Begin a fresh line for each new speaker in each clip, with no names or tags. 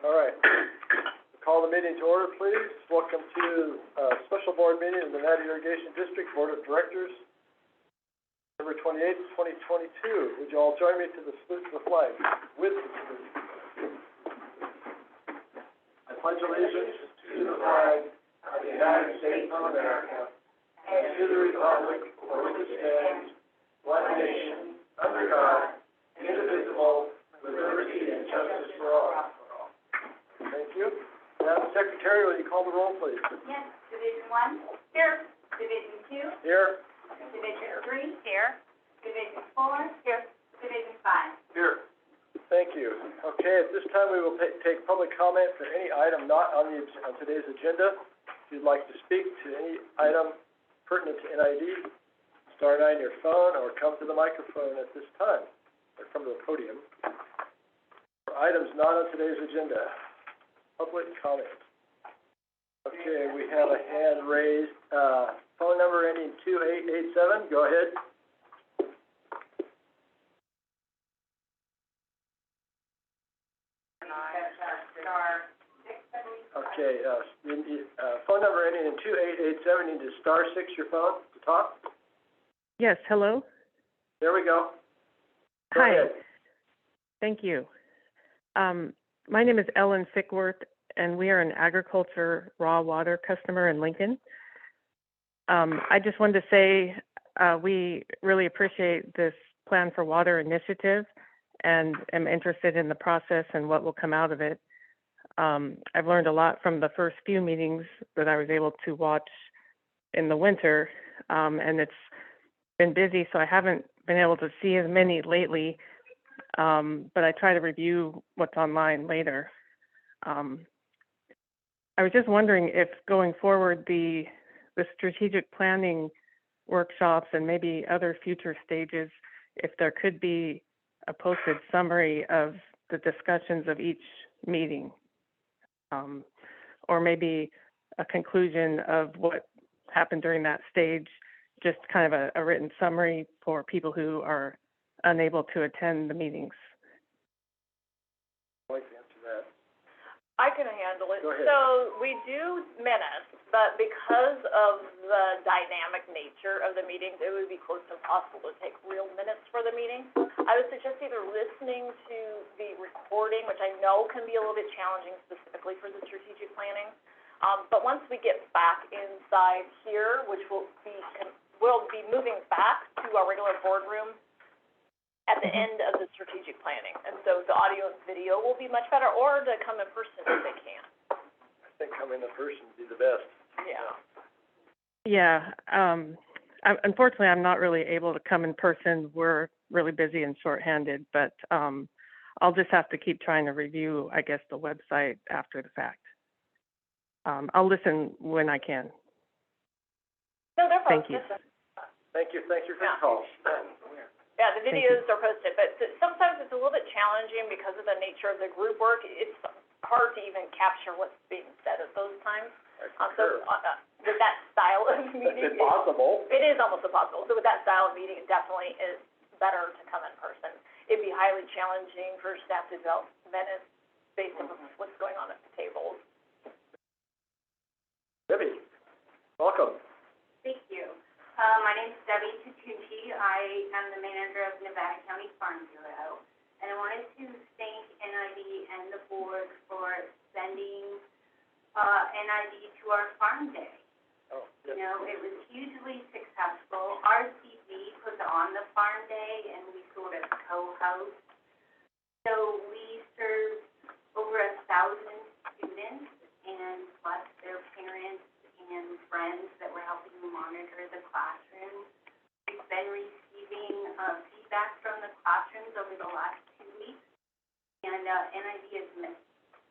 All right. Call the meeting to order, please. Welcome to a special board meeting of the Nevada Irrigation District Board of Directors, November 28th, 2022. Would you all join me to the salute to the flag? With the salute. I pledge allegiance to the flag of the United States of America and to the republic for which it stands, one nation, under God, indivisible, with liberty and justice for all. Thank you. Madam Secretary, will you call the roll, please?
Yes. Division 1? Here. Division 2?
Here.
Division 3? Here. Division 4? Here. Division 5?
Here. Thank you. Okay, at this time we will take public comment for any item not on today's agenda. If you'd like to speak to any item pertinent to NID, star 9 your phone or come to the microphone at this time, or come to the podium. For items not on today's agenda, public comment. Okay, we have a hand raised. Phone number ending 2887. Go ahead. Okay, phone number ending in 2887. You need to star 6 your phone to talk.
Yes, hello?
There we go. Go
Hi.
ahead.
Thank you. My name is Ellen Sickworth, and we are an agriculture raw water customer in Lincoln. I just wanted to say we really appreciate this Plan for Water initiative and am interested in the process and what will come out of it. I've learned a lot from the first few meetings that I was able to watch in the winter, and it's been busy, so I haven't been able to see as many lately, but I try to review what's online later. I was just wondering if going forward the strategic planning workshops and maybe other future stages, if there could be a posted summary of the discussions of each meeting, or maybe a conclusion of what happened during that stage, just kind of a written summary for people who are unable to attend the meetings.
I'd like to answer that.
I can handle it.
Go ahead.
So we do minutes, but because of the dynamic nature of the meetings, it would be close to impossible to take real minutes for the meeting. I would suggest either listening to the recording, which I know can be a little bit challenging specifically for the strategic planning, but once we get back inside here, which we'll be moving back to our regular boardroom at the end of the strategic planning. And so the audio and video will be much better, or to come in person if they can.
I think coming in person would be the best.
Yeah.
Yeah. Unfortunately, I'm not really able to come in person. We're really busy and shorthanded, but I'll just have to keep trying to review, I guess, the website after the fact. I'll listen when I can.
No, they're
Thank you.
Thank you. Thank you for the call.
Yeah, the videos are posted, but sometimes it's a little bit challenging because of the nature of the group work. It's hard to even capture what's being said at those times. So with that style of meeting,
it's impossible.
It is almost impossible. So with that style of meeting, it definitely is better to come in person. It'd be highly challenging for staff to develop minutes based on what's going on at the tables.
Debbie, welcome.
Thank you. My name is Debbie Tutucci. I am the manager of Nevada County Farm Bureau, and I wanted to thank NID and the board for sending NID to our farm day.
Oh,
yes. You know, it was hugely successful. RCD put on the farm day, and we sort of co-host. So we served over 1,000 students, and plus their parents and friends that were helping monitor the classrooms. We've been receiving feedback from the classrooms over the last 2 weeks, and NID is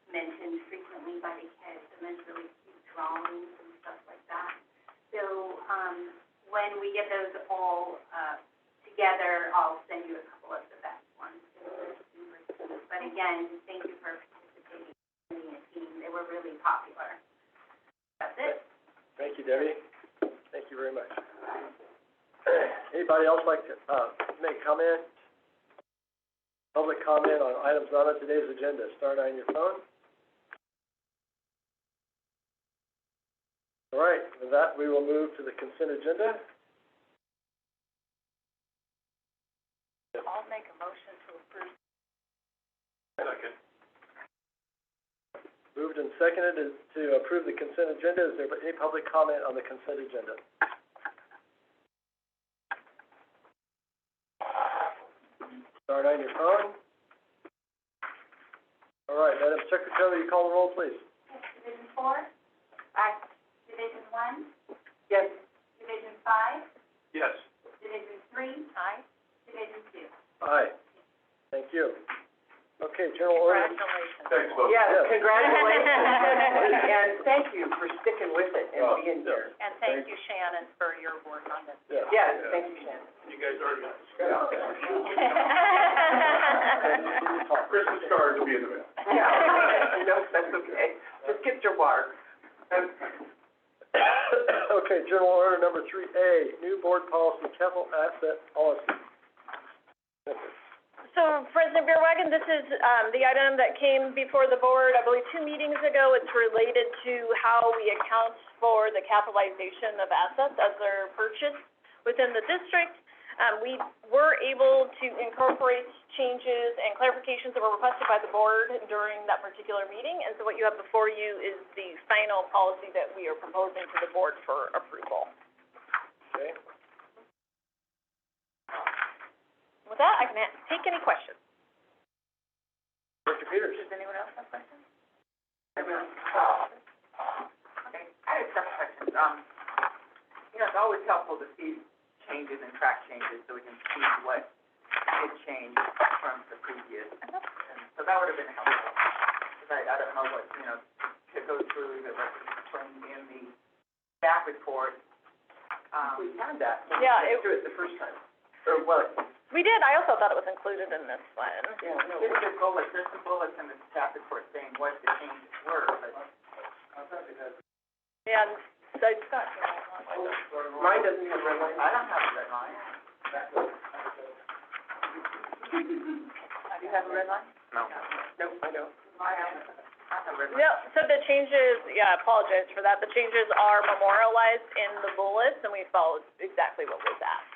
mentioned frequently by the kids, and there's really cute drawings and stuff like that. So when we get those all together, I'll send you a couple of the best ones. But again, thank you for participating in the team. They were really popular. That's it.
Thank you, Debbie. Thank you very much. Anybody else like to make comment? Public comment on items not on today's agenda. Star 9 your phone. All right, with that, we will move to the consent agenda.
I'll make a motion to approve.
Second. Moved and seconded to approve the consent agenda. Is there any public comment on the consent agenda? Start on your phone. All right, Madam Secretary, will you call the roll, please?
Division 4? Aye. Division 1?
Yes.
Division 5?
Yes.
Division 3? Aye. Division 2?
Aye. Thank you. Okay, General Order.
Congratulations.
Thanks, folks.
Yes,
Yes.
congratulations, and thank you for sticking with it and being here.
And thank you, Shannon, for your work on this.
Yes.
Yes, thank you, Shannon.
You guys already got
Yeah.
Christmas cards will be in the mail.
Yeah, no, that's okay, just get your water.
Okay, General Order number 3A, new board policy, capital asset policy.
So, President Beerwagen, this is, the item that came before the board, I believe, 2 meetings ago. It's related to how we account for the capitalization of assets as they're purchased within the district. We were able to incorporate changes and clarifications that were requested by the board during that particular meeting. And so what you have before you is the final policy that we are proposing to the board for approval.
Okay.
With that, I can take any questions.
Director Peters.
Does anyone else have questions?
Okay, I have some questions. You know, it's always helpful to see changes and track changes so we can see what did change from the previous. And so that would have been helpful, because I don't know what, you know, to go through the record in the staff report. We had that.
Yeah,
We
it-
went through it the first time. Or what?
We did. I also thought it was included in this one.
Yeah, no, there's bullets, there's some bullets in the staff report saying what the changes were, but.
Yeah, so it's got,
Mine doesn't have red line. I don't have a red line. Do you have a red line?
No.
No, I don't. I have a red line.
no, so the changes, yeah, I apologize for that. The changes are memorialized in the bullets, and we followed exactly what was asked.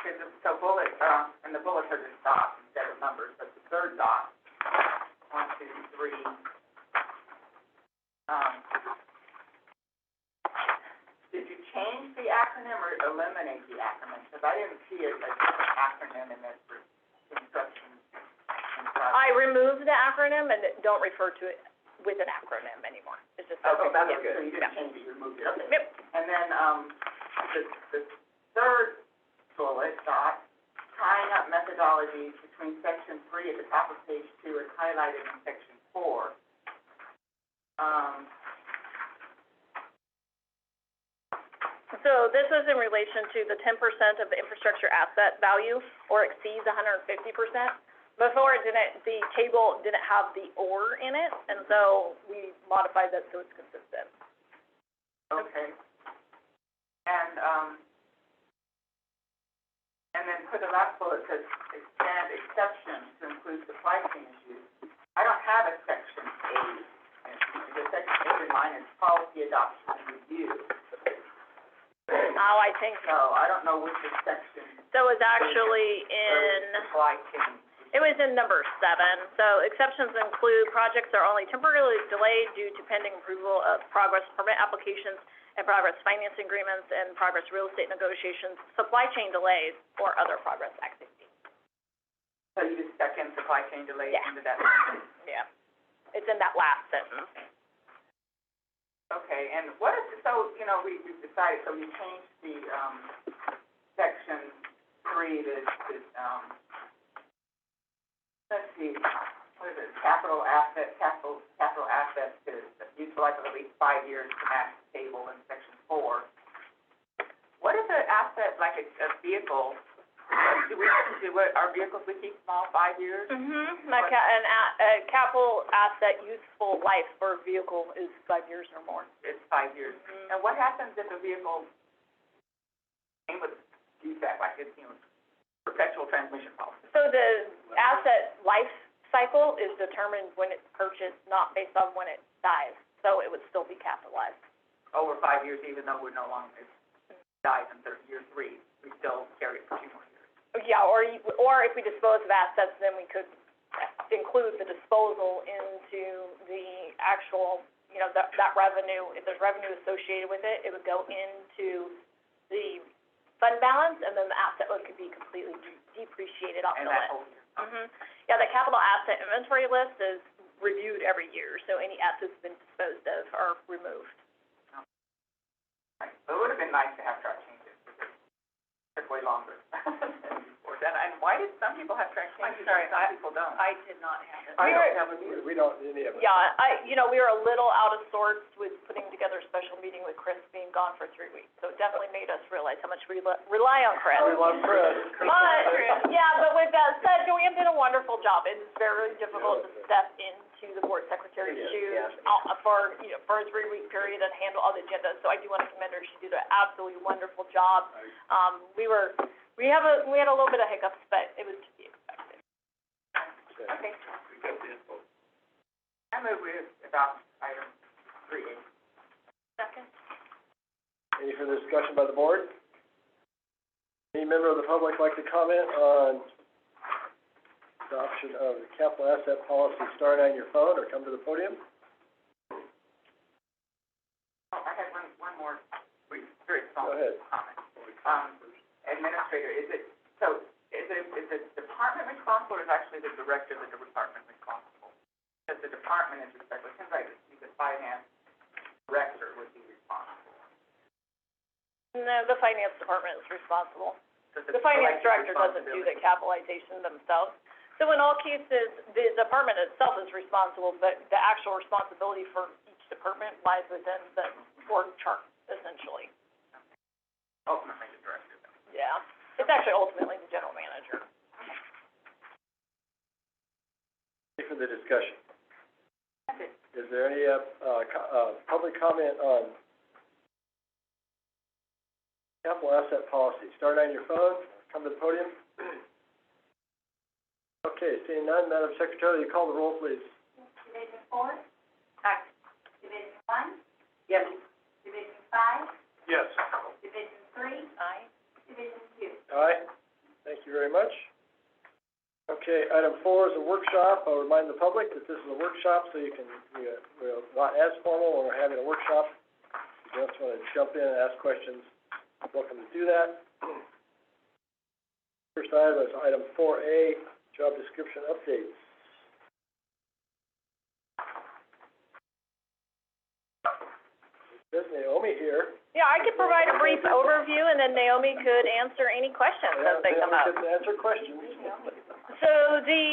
Okay, so bullets, and the bullets are just dots instead of numbers, but the third dot, 1, 2, 3, did you change the acronym or eliminate the acronym? Because I didn't see a different acronym in this for instructions.
I removed the acronym and don't refer to it with an acronym anymore. It's just.
Okay, that's
yeah,
good. So you
yeah.
didn't change it, you removed it, okay.
Yep.
And then, the third bullet dot, tying up methodologies between section 3 at the top of page 2 is highlighted in section 4.
So this is in relation to the 10% of the infrastructure asset value or exceeds 150%. Before it didn't, the table didn't have the or in it, and so we modified that so it's consistent.
Okay. And then for the last bullet, it says expand exceptions to include supply chain issues. I don't have a section 8. The section 8 in mine is policy adoption and review.
Oh, I think,
So I don't know which is section.
so it's actually in,
Supply chain.
it was in number 7. So exceptions include projects that are only temporarily delayed due to pending approval of progress permit applications and progress financing agreements and progress real estate negotiations, supply chain delays, or other progress activities.
So you just stuck in supply chain delays
Yeah.
into that?
Yeah. It's in that last sentence.
Okay, and what is, so, you know, we decided, so we changed the, section 3 to, let's see, what is it, capital assets to useful life of at least 5 years to match the table in section 4. What is an asset, like a vehicle? Our vehicles we keep small, 5 years?
Mm-hmm. A capital asset useful life for a vehicle is 5 years or more.
It's 5 years.
Mhm.
And what happens if a vehicle came with defect, like it's, you know, perpetual transmission policy?
So the asset life cycle is determined when it's purchased, not based on when it dies. So it would still be capitalized.
over 5 years, even though we're no longer, it dies in year 3, we still carry it for 2 more years.
Yeah, or if we dispose of assets, then we could include the disposal into the actual, you know, that revenue. If there's revenue associated with it, it would go into the fund balance, and then the asset could be completely depreciated off the
And that
list.
whole year.
Yeah, the capital asset inventory list is reviewed every year, so any assets been disposed of are removed.
Right. So it would have been nice to have track changes, because it took way longer than before. And why did some people have track changes and some people don't?
I did not have it.
I don't have it either. We don't, any of it.
Yeah, we were a little out of sorts with putting together a special meeting with Chris being gone for 3 weeks, so it definitely made us realize how much we rely on Chris.
We love Chris.
But with that said, Joanne did a wonderful job. It is very difficult to step into the board secretary's shoes for a 3-week period and handle all the agendas, so I do want to commend her. She did an absolutely wonderful job. We had a little bit of hiccups, but it was to be expected.
Okay. I move we adopt item 3A.
Second.
Any further discussion by the board? Any member of the public like to comment on adoption of the capital asset policy? Start on your phone or come to the podium.
Oh, I had one more brief, very small
Go ahead.
comment. Administrator, is the department responsible, or is actually the director of the department responsible? Because the department is responsible, it seems like the finance director would be responsible.
No, the finance department is responsible.
So
The finance director doesn't do the capitalization themselves. So in all cases, the department itself is responsible, but the actual responsibility for each department lies within the org chart, essentially.
Ultimately, the director.
Yeah, it's actually ultimately the general manager.
Any further discussion?
Okay.
Is there any, public comment on capital asset policy? Start on your phone, come to the podium. Okay, seeing none, Madam Secretary, you call the roll, please.
Division 4?
Aye.
Division 1?
Yes.
Division 5?
Yes.
Division 3?
Aye.
Division 2?
Aye. Thank you very much. Okay, item 4 is a workshop. I'll remind the public that this is a workshop, so you can, we're not as formal when we're having a workshop. If you just want to jump in and ask questions, welcome to do that. First item is item 4A, job description updates. There's Naomi here.
Yeah, I could provide a brief overview, and then Naomi could answer any questions as they come up.
Naomi can answer questions.
So the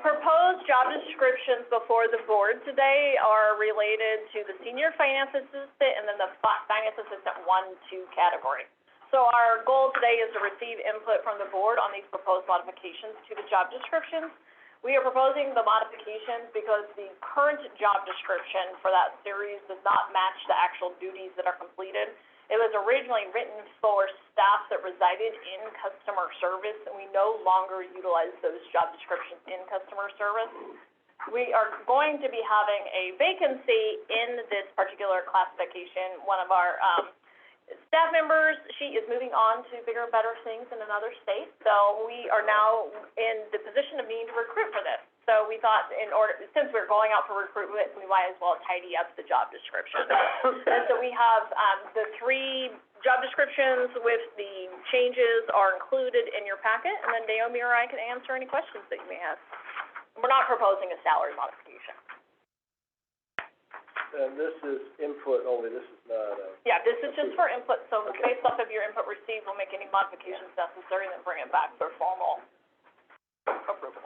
proposed job descriptions before the board today are related to the senior finance assistant and then the finance assistant 1-2 category. So our goal today is to receive input from the board on these proposed modifications to the job descriptions. We are proposing the modifications because the current job description for that series does not match the actual duties that are completed. It was originally written for staff that resided in customer service, and we no longer utilize those job descriptions in customer service. We are going to be having a vacancy in this particular classification. One of our staff members, she is moving on to bigger and better things in another state, so we are now in the position of needing to recruit for this. So we thought since we're going out for recruitment, we might as well tidy up the job description. And so we have, the 3 job descriptions with the changes are included in your packet, and then Naomi or I can answer any questions that you may have. We're not proposing a salary modification.
And this is input only, this is not,
Yeah, this is just for input, so based off of your input received, we'll make any modifications necessary and then bring it back for formal approval.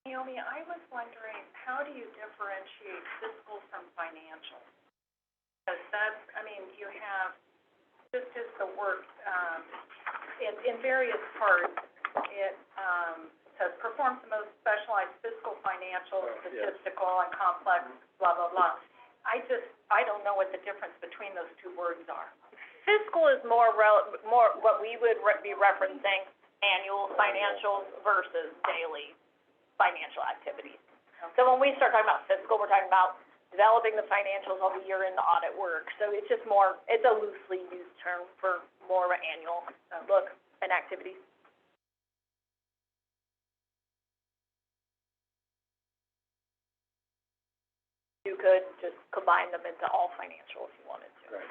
Naomi, I was wondering, how do you differentiate fiscal from financial? Because that's, you have, just as the work, in various parts, it, says performs the most specialized fiscal, financial, statistical, and complex, blah, blah, blah. I don't know what the difference between those 2 words are.
Fiscal is more what we would be referencing annual financials versus daily financial activities. So when we start talking about fiscal, we're talking about developing the financials of the year in the audit work. So it's just more, it's a loosely used term for more of an annual look and activity. You could just combine them into all financial if you wanted to.
Right.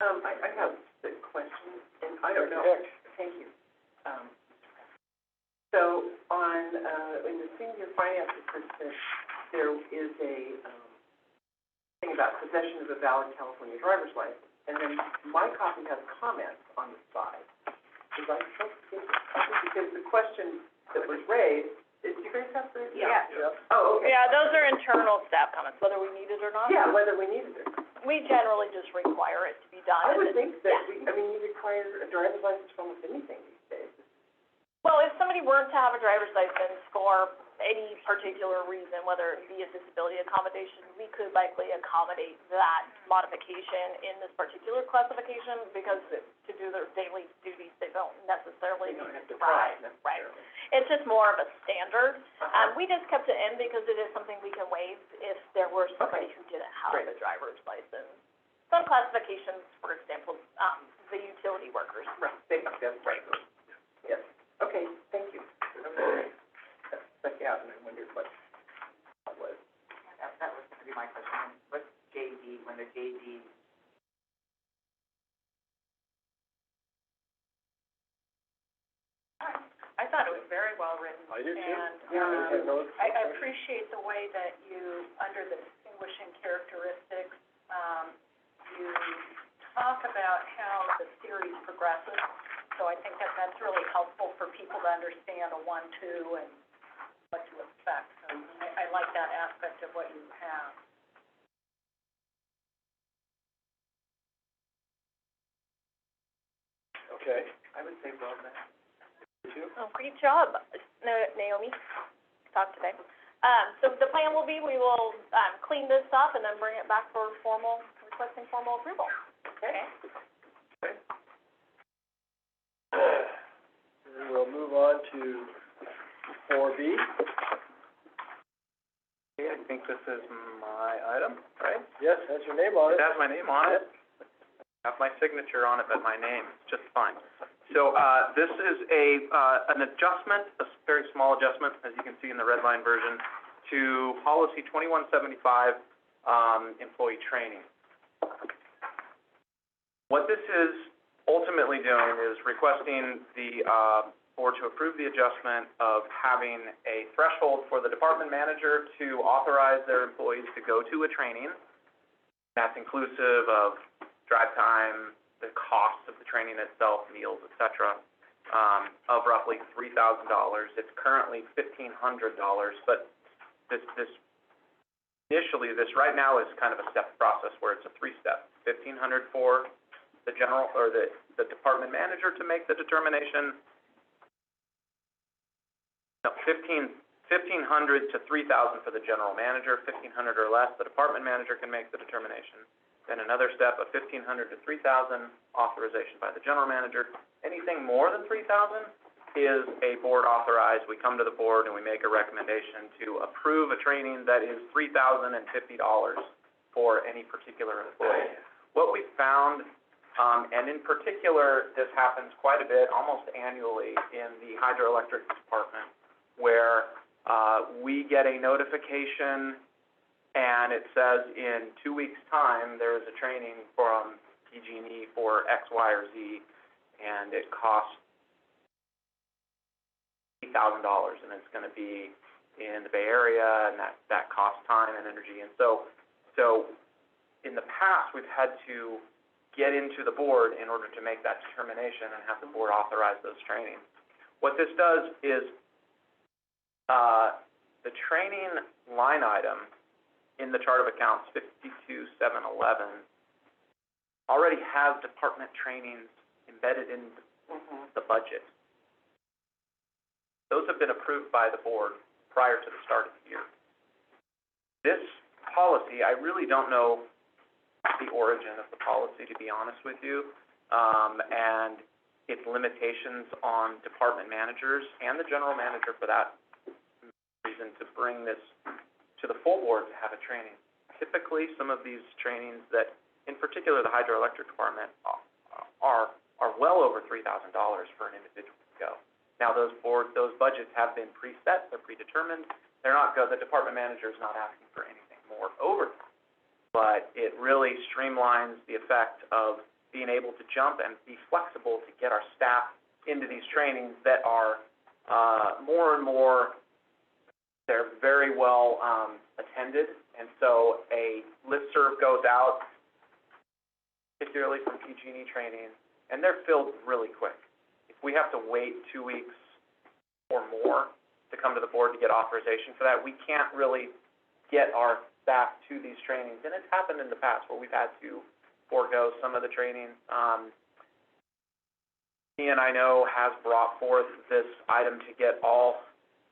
I have a question, and I don't know.
Heck.
Thank you. So on, in the senior finance assistant, there is a, thing about possession of a valid California driver's license, and then my copy has comments on the side. Was I supposed to get this? Because the question that was raised, do you guys have the?
Yeah.
Yep.
Oh, okay.
Yeah, those are internal staff comments, whether we need it or not.
Yeah, whether we needed it.
We generally just require it to be done.
I
and
would
then-
think that we, I mean, you require a driver's license for almost anything these days.
Well, if somebody were to have a driver's license for any particular reason, whether it be a disability accommodation, we could likely accommodate that modification in this particular classification, because to do their daily duties, they don't necessarily
You
need
don't have
to
to drive
drive. Right.
necessarily.
It's just more of a standard.
Uh-huh.
We just kept it in because it is something we can waive if there were somebody
Okay.
who didn't have
Great.
a driver's license. Some classifications, for example, the utility workers.
Right, that's right. Yes, okay, thank you. Stuck out, and I wondered what that was. That was gonna be my question, what's JD, when the JD?
I thought it was very well written.
I do too.
And,
Yeah, I have no-
I appreciate the way that you, under the distinguishing characteristics, you talk about how the series progresses. So I think that that's really helpful for people to understand a 1-2 and what to expect. So I like that aspect of what you have.
Okay.
I would say well done.
You too?
Oh, great job, Naomi, talk today. So the plan will be, we will, clean this up and then bring it back for requesting formal approval.
Okay.
And we'll move on to 4B.
Okay, I think this is my item, right?
Yes, has your name on
It
it.
has my name on it. I have my signature on it, but my name is just fine. So, this is an adjustment, a very small adjustment, as you can see in the red line version, to policy 2175, employee training. What this is ultimately doing is requesting the, board to approve the adjustment of having a threshold for the department manager to authorize their employees to go to a training. That's inclusive of drive time, the cost of the training itself, meals, et cetera, of roughly $3,000. It's currently $1,500, but this initially, this right now is kind of a step process where it's a 3-step. $1,500 for the general, or the department manager to make the determination. No, $1,500 to $3,000 for the general manager, $1,500 or less, the department manager can make the determination. Then another step of $1,500 to $3,000, authorization by the general manager. Anything more than $3,000 is a board authorized. We come to the board and we make a recommendation to approve a training that is $3,050 for any particular employee. What we found, and in particular, this happens quite a bit, almost annually, in the hydroelectric department, where we get a notification and it says in 2 weeks' time, there is a training from PG&E for X, Y, or Z, and it costs $8,000, and it's gonna be in the Bay Area, and that costs time and energy. And so in the past, we've had to get into the board in order to make that determination and have the board authorize those trainings. What this does is, the training line item in the chart of accounts 52,711 already has department trainings embedded in the budget. Those have been approved by the board prior to the start of the year. This policy, I really don't know the origin of the policy, to be honest with you. and its limitations on department managers and the general manager for that reason to bring this to the full board to have a training. Typically, some of these trainings that, in particular the hydroelectric department, are well over $3,000 for an individual to go. Now, those budgets have been preset, they're predetermined. They're not the department manager is not asking for anything more over that. But it really streamlines the effect of being able to jump and be flexible to get our staff into these trainings that are more and more, they're very well attended. And so a listserv goes out, particularly from PG&E training, and they're filled really quick. If we have to wait 2 weeks or more to come to the board to get authorization for that, we can't really get our staff to these trainings. And it's happened in the past where we've had to forego some of the trainings. Ian, I know, has brought forth this item to get all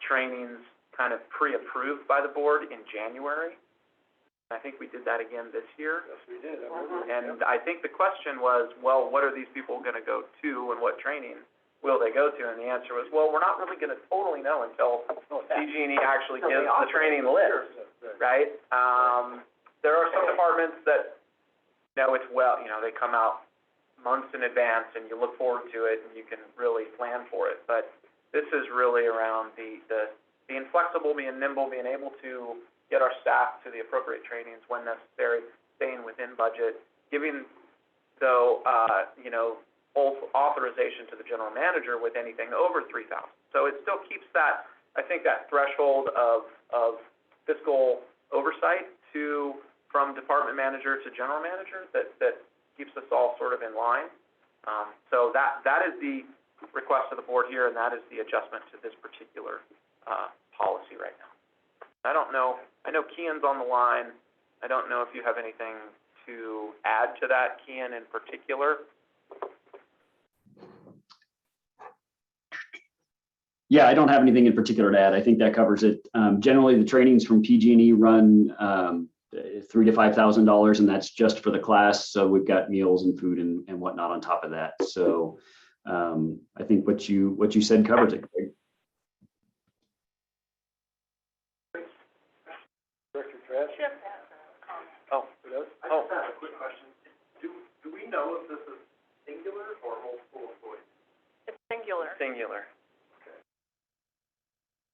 trainings kind of pre-approved by the board in January. I think we did that again this year.
Yes, we did.
And I think the question was, well, what are these people gonna go to and what training will they go to? And the answer was, well, we're not really gonna totally know until PG&E actually gives the training list, right? There are some departments that know it's they come out months in advance and you look forward to it and you can really plan for it. But this is really around the being flexible, being nimble, being able to get our staff to the appropriate trainings when necessary, staying within budget, giving, though, authorization to the general manager with anything over $3,000. So it still keeps that, I think, that threshold of fiscal oversight from department manager to general manager that keeps us all sort of in line. So that is the request of the board here, and that is the adjustment to this particular policy right now. I don't know, I know Kian's on the line. I don't know if you have anything to add to that, Kian, in particular.
Yeah, I don't have anything in particular to add. I think that covers it. Generally, the trainings from PG&E run $3,000 to $5,000, and that's just for the class. So we've got meals and food and whatnot on top of that. So I think what you said covers it, Greg.
Chip has a comment.
Oh,
Who does?
I just have a quick question. Do we know if this is singular or multiple employees?
It's singular.
singular.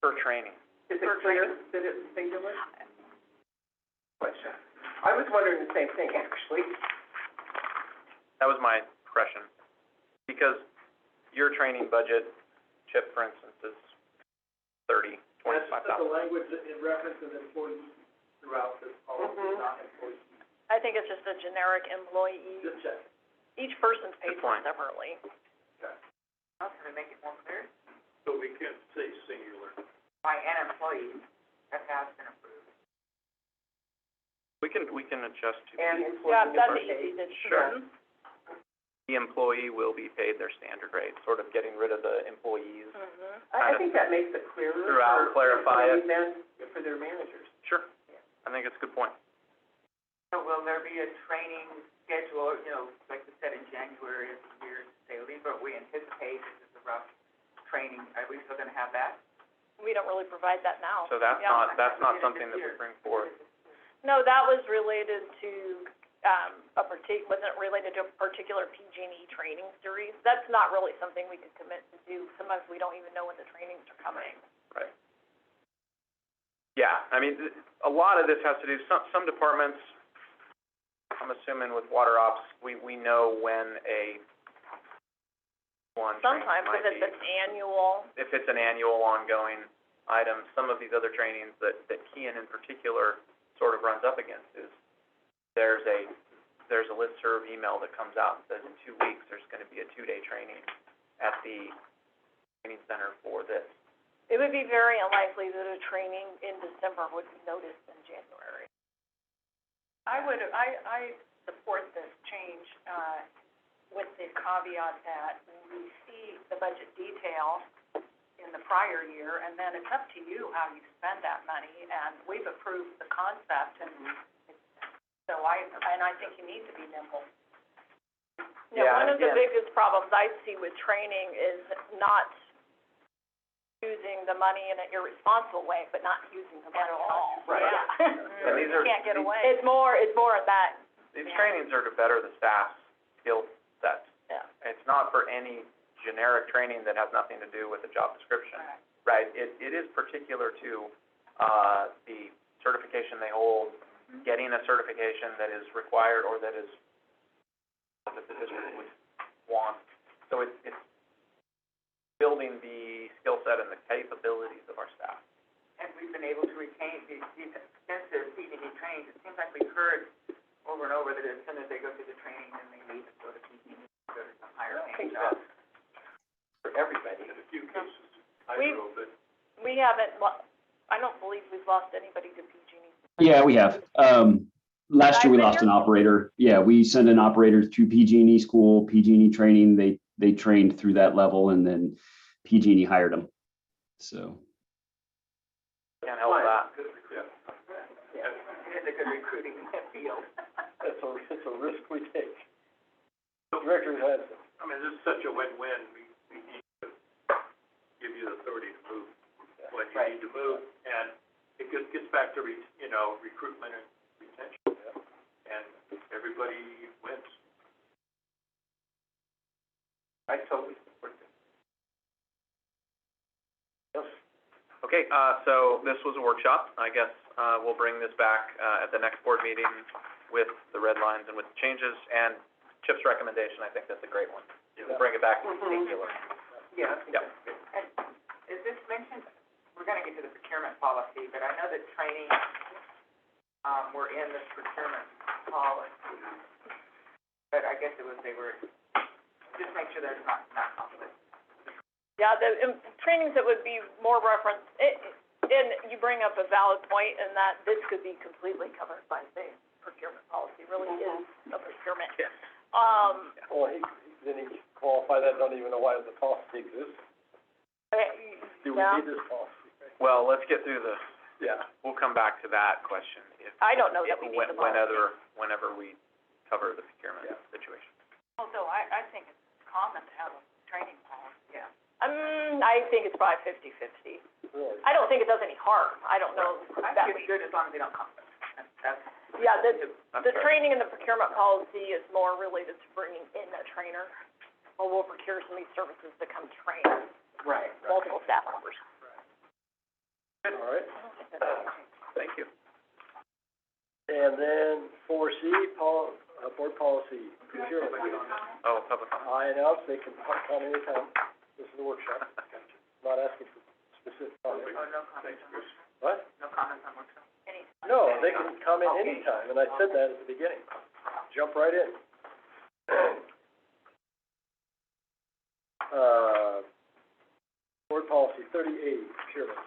Per training.
Is it clear that it's singular? Question. I was wondering the same thing, actually.
That was my impression. Because your training budget, Chip, for instance, is $30,000, $25,000.
That's the language in reference to employees throughout this policy, not employees.
I think it's just a generic employee.
Just check.
Each person's paid
Good
for
point.
separately.
How can we make it more clear?
So we can say singular.
By an employee, that has been approved.
We can adjust to
And
be,
employee.
Yeah, that's
number
easy to.
Sure. The employee will be paid their standard rate, sort of getting rid of the employees.
I think that makes it clearer.
Throughout, clarify it.
For their managers.
Sure. I think it's a good point.
So will there be a training schedule, like we said in January of the year, say, but we anticipate this is a rough training, are we still gonna have that?
We don't really provide that now.
So that's
Yeah.
not something that we bring forward.
No, that was related to, wasn't related to a particular PG&E training series. That's not really something we could commit to do. Sometimes we don't even know when the trainings are coming.
Right. Yeah, I mean, a lot of this has to do, some departments, I'm assuming with water ops, we know when one training
Sometimes
might
if it's
be.
an annual,
If it's an annual ongoing item, some of these other trainings that Kian in particular sort of runs up against is there's a listserv email that comes out and says in 2 weeks, there's gonna be a 2-day training at the training center for this.
it would be very unlikely that a training in December would be noticed in January.
I support this change, with the caveat that we see the budget detail in the prior year, and then it's up to you how you spend that money, and we've approved the concept, and so I think you need to be nimble.
Yeah,
One of the
again-
biggest problems I see with training is not using the money in an irresponsible way, but not using the money at all.
Right.
Yeah.
And these are,
Can't get away.
It's more of that,
these trainings are to better the staff's skill sets.
yeah.
It's not for any generic training that has nothing to do with the job description, right? It is particular to, the certification they hold, getting a certification that is required or that is, that the district would want. So it's building the skill set and the capabilities of our staff.
And we've been able to retain these extensive PG&E trainings. It seems like we've heard over and over that as soon as they go through the training, then they leave and go to PG&E, go to some higher paying job.
For everybody.
In a few cases, I
We-
drove it.
We haven't, I don't believe we've lost anybody to PG&E.
Yeah, we have. Last year we lost an operator. Yeah, we sent an operator through PG&E school, PG&E training. They trained through that level and then PG&E hired them. So,
Can't help that.
Yeah, it is a good recruiting field.
It's a risk we take. Director Hanson.
I mean, this is such a win-win. We need to give you the authority to move when you
Right.
need to move. And it gets back to, recruitment and retention. And everybody wins. I totally support that.
Yes.
Okay, so this was a workshop. I guess, we'll bring this back, at the next board meeting with the red lines and with the changes. And Chip's recommendation, I think that's a great one. We'll bring it back to singular.
Yeah, I think
Yep.
that's good. And is this mentioned, we're gonna get to the procurement policy, but I know that training, were in the procurement policy. But I guess they were, just make sure there's not conflict.
Yeah, the trainings that would be more referenced, and you bring up a valid point in that this could be completely covered by the procurement policy, really is a procurement.
Yeah.
Well, then he qualify that, don't even know why the policy exists. Do we
yeah.
need this policy?
Well, let's get through the,
Yeah.
we'll come back to that question if,
I don't know that we need the policy.
whenever we cover the procurement situation.
Although I think it's common to have a training policy.
Yeah.
I think it's probably 50-50.
Really?
I don't think it does any harm. I don't know
I
that
think
we,
it's good as long as they don't conflict. That's.
yeah,
That's
the
fair.
training and the procurement policy is more related to bringing in a trainer. Or we'll procure some of these services to come train
Right.
multiple staff members.
All right.
Thank you.
And then 4C, board policy, procurement.
Oh, public comment.
I announced they can come anytime. This is a workshop. Not asking for specific comments.
Oh, no comments on workshop?
What?
No comments on workshop?
No, they can come in anytime, and I said that at the beginning. Jump right in. Board policy 38, procurement.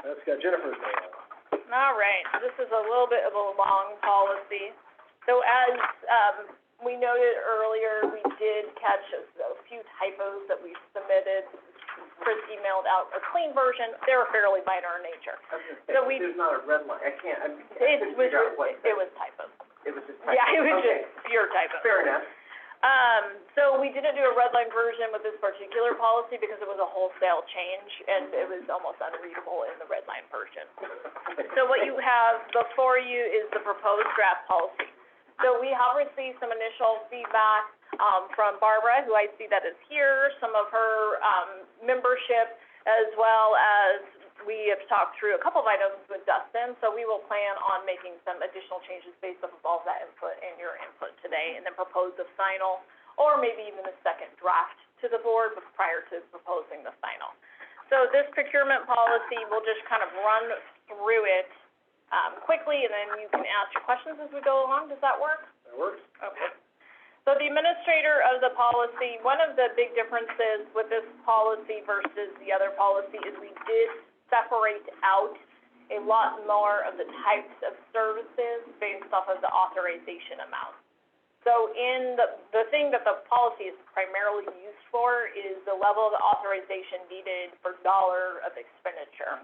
That's got Jennifer's name on it.
All right, this is a little bit of a long policy. So as, we noted earlier, we did catch a few typos that we submitted. Chris emailed out a clean version. They were fairly minor in nature. So we,
There's not a red line, I can't,
it was typos.
It was just.
Yeah, it was
Okay.
just pure typos.
Fair enough.
So we didn't do a red line version with this particular policy because it was a wholesale change and it was almost unreadable in the red line version. So what you have before you is the proposed draft policy. So we have received some initial feedback, from Barbara, who I see that is here, some of her, membership, as well as we have talked through a couple of items with Dustin, so we will plan on making some additional changes based off of all of that input and your input today, and then propose the final, or maybe even a second draft to the board prior to proposing the final. So this procurement policy, we'll just kind of run through it, quickly, and then you can ask your questions as we go along. Does that work?
That works?
Okay. So the administrator of the policy, one of the big differences with this policy versus the other policy is we did separate out a lot more of the types of services based off of the authorization amount. So in the thing that the policy is primarily used for is the level of authorization needed per dollar of expenditure.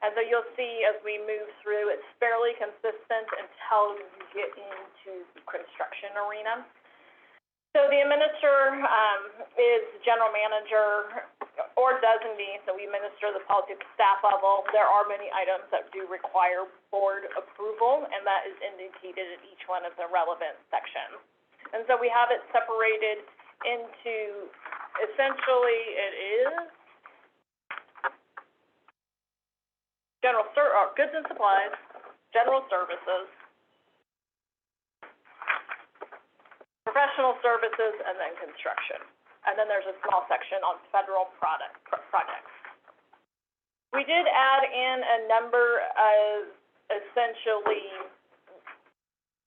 And so you'll see as we move through, it's fairly consistent until you get into the construction arena. So the administrator, is general manager or designee, so we administer the policy at the staff level. There are many items that do require board approval, and that is indicated in each one of the relevant sections. And so we have it separated into, essentially, it is goods and supplies, general services, professional services, and then construction. And then there's a small section on federal projects. We did add in a number of essentially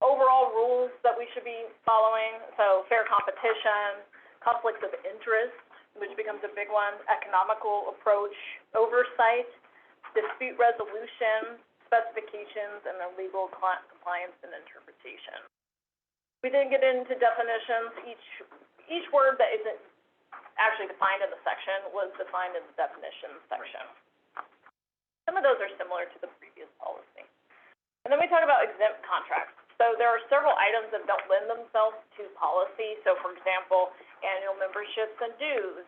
overall rules that we should be following. So fair competition, conflicts of interest, which becomes a big one, economical approach, oversight, dispute resolution, specifications, and then legal compliance and interpretation. We didn't get into definitions. Each word that isn't actually defined in the section was defined in the definitions section. Some of those are similar to the previous policy. And then we talk about exempt contracts. So there are several items that don't lend themselves to policy. So for example, annual memberships and dues,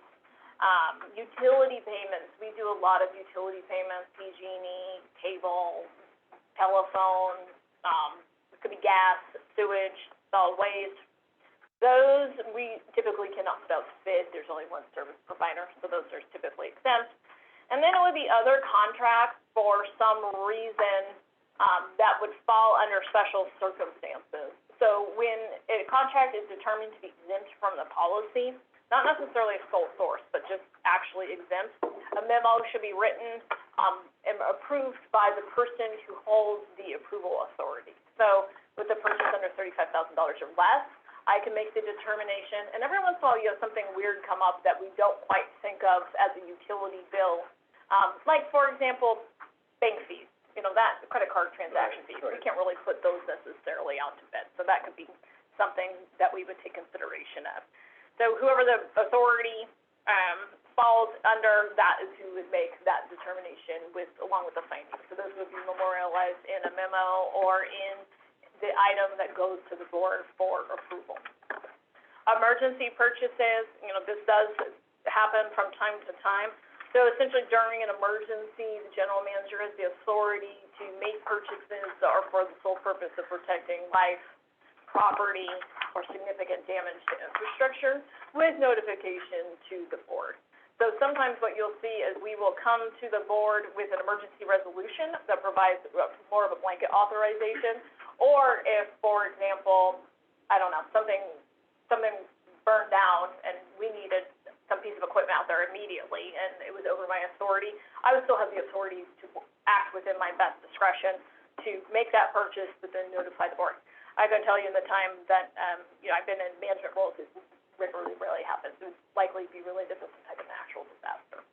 utility payments. We do a lot of utility payments, PG&E, cable, telephone, it could be gas, sewage, solid waste. Those we typically cannot put out to bid. There's only one service provider, so those are typically exempt. And then it would be other contracts for some reason that would fall under special circumstances. So when a contract is determined to be exempt from the policy, not necessarily a sole source, but just actually exempt, a memo should be written and approved by the person who holds the approval authority. So with a purchase under $35,000 or less, I can make the determination, and every once in a while you have something weird come up that we don't quite think of as a utility bill. Like, for example, bank fees, that credit card transaction fees. We can't really put those necessarily out to bid, so that could be something that we would take consideration of. So whoever the authority falls under, that is who would make that determination along with the findings. So those would be memorialized in a memo or in the item that goes to the board for approval. Emergency purchases, this does happen from time to time. So essentially during an emergency, the general manager has the authority to make purchases that are for the sole purpose of protecting life, property, or significant damage to infrastructure with notification to the board. So sometimes what you'll see is we will come to the board with an emergency resolution that provides more of a blanket authorization. Or if, for example, something burned down and we needed some piece of equipment out there immediately and it was over my authority, I would still have the authority to act within my best discretion to make that purchase, but then notify the board. I can tell you in the time that, I've been in management roles, it rarely happens. It would likely be related to some type of natural disaster.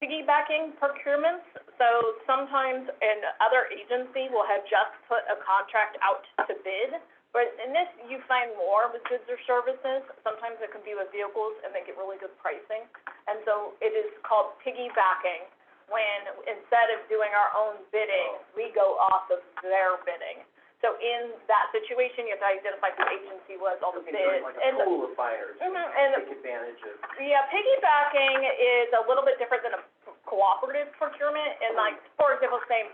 Piggybacking procurements, so sometimes an other agency will have just put a contract out to bid, but in this you find more with goods or services. Sometimes it can be with vehicles and they get really good pricing. And so it is called piggybacking, when instead of doing our own bidding, we go off of their bidding. So in that situation, you have to identify who the agency was, all the bids.
Like a pool of buyers,
and
take advantage of.
yeah, piggybacking is a little bit different than a cooperative procurement. And like, for example, say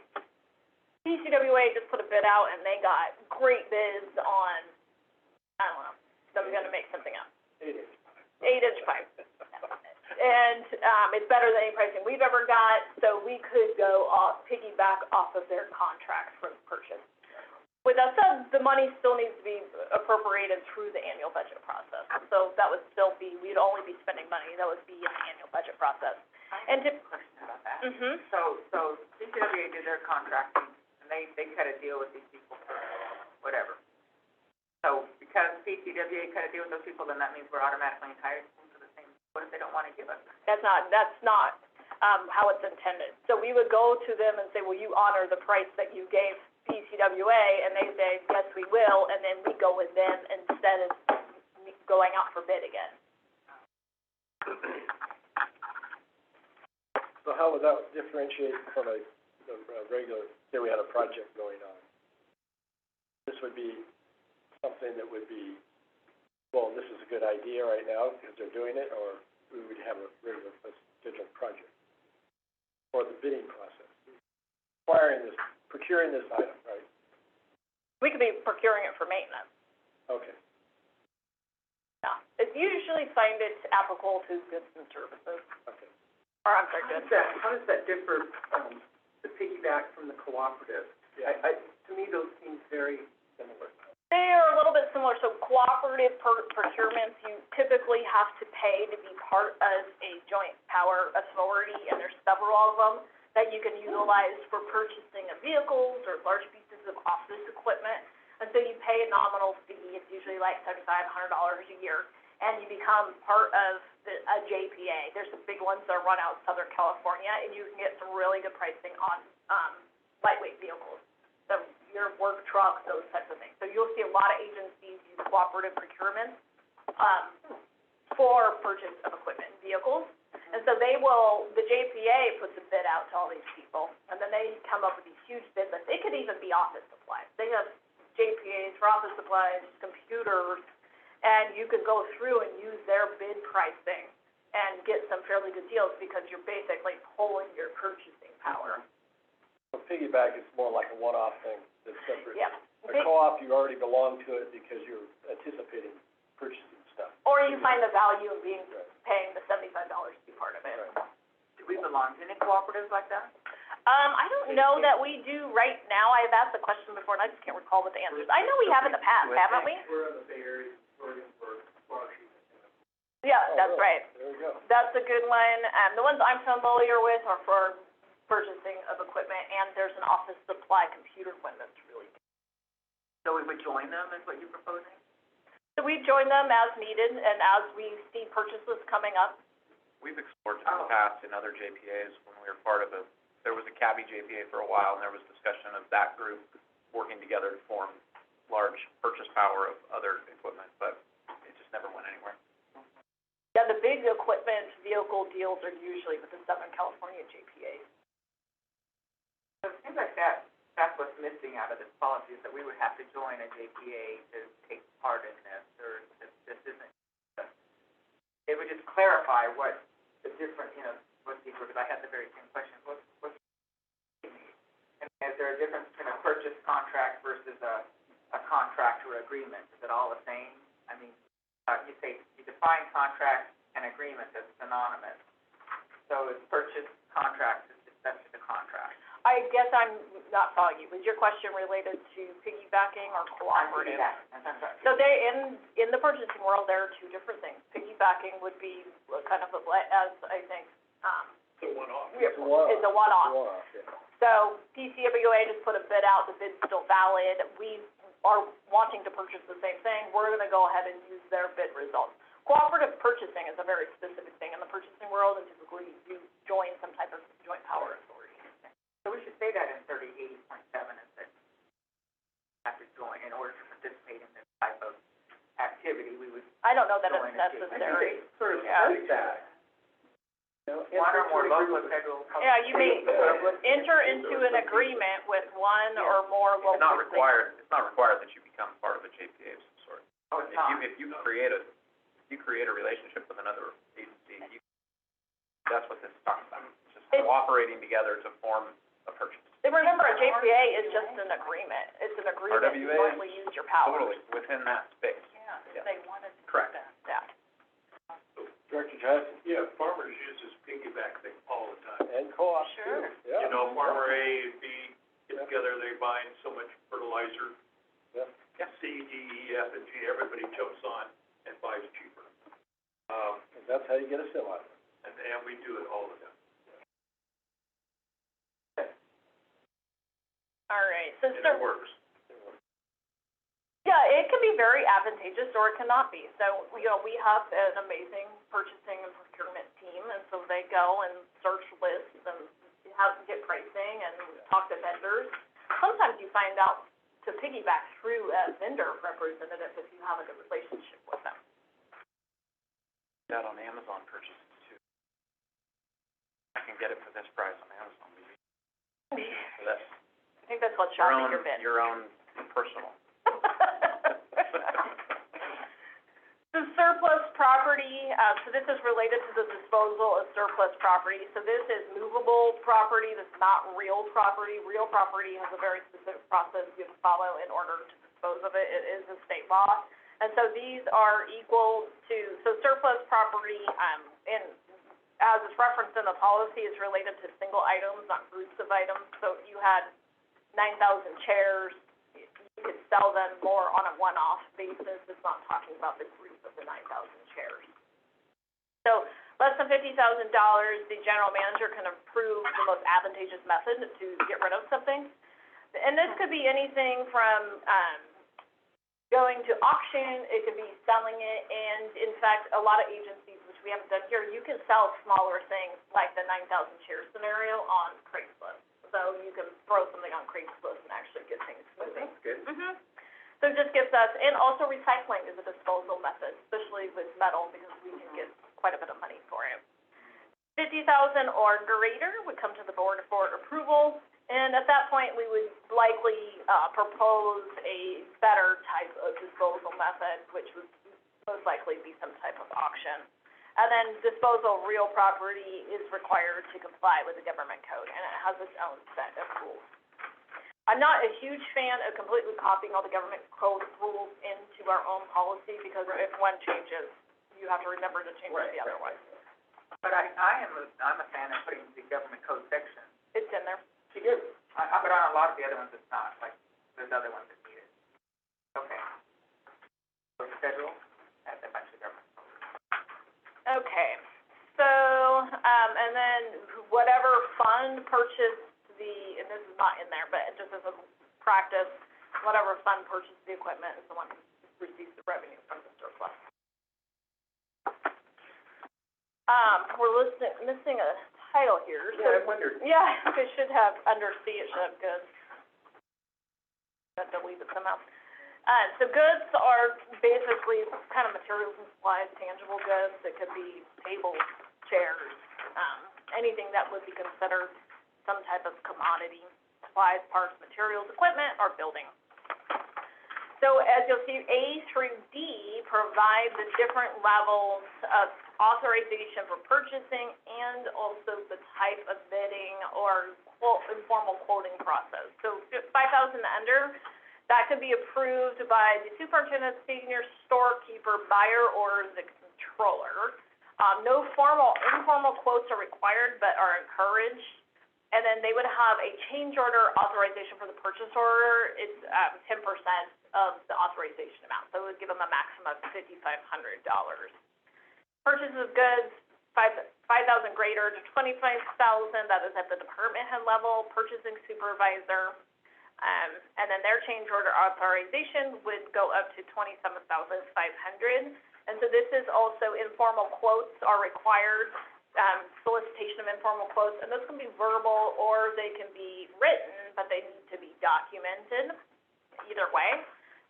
PCWA just put a bid out and they got great bids on, I don't know, I'm gonna make something up. 8-inch pipe. And it's better than any pricing we've ever got, so we could go piggyback off of their contract for the purchase. With that said, the money still needs to be appropriated through the annual budget process. So that would still be, we'd only be spending money, that would be in the annual budget process.
I have a question about that. So CCWA did their contracting, and they cut a deal with these people for whatever. So because CCWA cut a deal with those people, then that means we're automatically entitled to the same, what if they don't wanna give us?
That's not how it's intended. So we would go to them and say, will you honor the price that you gave PCWA, and they say, yes, we will, and then we go with them instead of going out for bid again.
So how would that differentiate from a regular, say we had a project going on? This would be something that would be well, this is a good idea right now because they're doing it, or we would have a regular scheduled project? Or the bidding process? Procuring this item, right?
We could be procuring it for maintenance.
Okay.
Yeah, it's usually find it applicable to goods and services,
Okay.
or I'm sorry, goods.
How does that differ, the piggyback from the cooperative?
Yeah.
To me, those seem very similar.
They are a little bit similar, so cooperative procurements, you typically have to pay to be part of a joint power authority, and there's several of them that you can utilize for purchasing of vehicles or large pieces of office equipment. And so you pay a nominal fee, it's usually like $7,500 a year, and you become part of a JPA. There's some big ones that run out in Southern California, and you can get some really good pricing on, lightweight vehicles. So your work trucks, those types of things. So you'll see a lot of agencies use cooperative procurement, for purchase of equipment and vehicles. And so the JPA puts a bid out to all these people, and then they come up with these huge bid lists. It could even be office supplies. They have JPAs for office supplies, computers, and you could go through and use their bid pricing and get some fairly good deals because you're basically pulling your purchasing power.
So piggyback is more like a one-off thing that's separate.
Yeah.
A co-op, you already belong to it because you're anticipating purchasing stuff.
Or you find the value of paying the $75 to be part of it.
Right.
Do we belong to any cooperatives like that?
I don't know that we do right now. I've asked the question before and I just can't recall what the answer is. I know we have in the past, haven't we?
We're in the Bay Area, sorting for Washington.
Yeah,
Oh,
that's
really?
right.
There we go.
That's a good one. The ones I'm familiar with are for purchasing of equipment, and there's an office supply computer one that's really good.
So we would join them, is what you're proposing?
So we join them as needed, and as we see purchases coming up.
We've explored it in the past in other JPAs when we were part of there was a CABI JPA for a while, and there was discussion of that group working together to form large purchase power of other equipment, but it just never went anywhere.
Yeah, the big equipment vehicle deals are usually with the Southern California JPA.
So it seems like that's what's missing out of this policy, is that we would have to join a JPA to take part in this, or this isn't, it would just clarify what the different, what's the, because I had the very same question, what's and is there a difference between a purchase contract versus a contract or agreement? Is it all the same? I mean, you say, you define contract and agreement as synonymous. So is purchase contract, that's just a contract?
I guess I'm not following you. Was your question related to piggybacking or cooperative? So they, in the purchasing world, there are two different things. Piggybacking would be kind of as I think,
It's a one-off.
It's a one-off.
is a one-off.
One-off, yeah.
So PCWA just put a bid out, the bid's still valid. We are wanting to purchase the same thing. We're gonna go ahead and use their bid results. Cooperative purchasing is a very specific thing in the purchasing world, and typically you join some type of joint power authority.
So we should say that in 3080.7, is that have to join in order to participate in this type of activity, we would
I don't know that
join
it's
a JPA.
necessary.
Sort of
Yeah.
says that. One or more local, federal.
Yeah, you may enter into an agreement with one or more local.
It's not required that you become part of a JPA of some sort.
Oh, it's not.
If you create a relationship with another agency, that's what this is talking about. It's just cooperating together to form a purchase.
And remember, a JPA is just an agreement. It's an agreement to
RWA
jointly use your power.
Totally, within that space.
Yeah, if they wanted to do
Correct.
that.
Yeah.
Director Johnson?
Yeah, farmers use this piggyback thing all the time.
And co-op
Sure.
too. Yeah.
You know, farmer A and B get together, they buy so much fertilizer.
Yeah.
C, D, E, F, and G, everybody jumps on and buys cheaper.
And that's how you get a semi.
And we do it all the time.
All right, since
And
there,
it works.
yeah, it can be very advantageous or it cannot be. So, we have an amazing purchasing and procurement team, and so they go and search lists and get pricing and talk to vendors. Sometimes you find out to piggyback through a vendor representative if you have a good relationship with them.
That on Amazon purchases too. I can get it for this price on Amazon. So that's
I think that's called shopping your bid.
your own personal.
property, so this is related to the disposal of surplus property. So this is movable property, this is not real property. Real property has a very specific process you have to follow in order to dispose of it. It is a state law. And so these are equal to, so surplus property, in, as it's referenced in the policy, is related to single items, not groups of items. So if you had 9,000 chairs, you could sell them more on a one-off basis. It's not talking about the group of the 9,000 chairs. So less than $50,000, the general manager can approve the most advantageous method to get rid of something. And this could be anything from, going to auction, it could be selling it, and in fact, a lot of agencies, which we haven't done here, you can sell smaller things like the 9,000 chair scenario on Craigslist. So you can throw something on Craigslist and actually get things moving.
That's good.
So it just gives us, and also recycling is a disposal method, especially with metal, because we can get quite a bit of money for it. 50,000 or greater would come to the board for approval. And at that point, we would likely propose a better type of disposal method, which would most likely be some type of auction. And then disposal of real property is required to comply with the government code, and it has its own set of rules. I'm not a huge fan of completely copying all the government code rules into our own policy, because if one changes, you have to remember to change the other one.
But I'm a fan of putting the government code section.
It's in there.
She did. But on a lot of the other ones, it's not, like, there's other ones that need it. Okay. So federal, that's a bunch of government.
Okay, so, and then whatever fund purchased the, and this is not in there, but just as a practice, whatever fund purchased the equipment is the one who receives the revenue from the surplus. We're missing a title here. So,
Yeah, I wondered.
yeah, it should have, under C, it should have goods. Got to delete it somehow. So goods are basically kind of materials and supplies, tangible goods. It could be tables, chairs, anything that would be considered some type of commodity, supplies, parts, materials, equipment, or building. So as you'll see, A through D provide the different levels of authorization for purchasing and also the type of bidding or informal quoting process. So 5,000 under, that could be approved by the superintendent, senior storekeeper, buyer, or the controller. No informal quotes are required but are encouraged. And then they would have a change order authorization for the purchase order. It's 10% of the authorization amount, so it would give them a maximum of $5,500. Purchase of goods, 5,000 greater to 25,000. That is at the department head level. Purchasing supervisor, and then their change order authorization would go up to 27,500. And so this is also informal quotes are required. Solicitation of informal quotes, and those can be verbal or they can be written, but they need to be documented. Either way,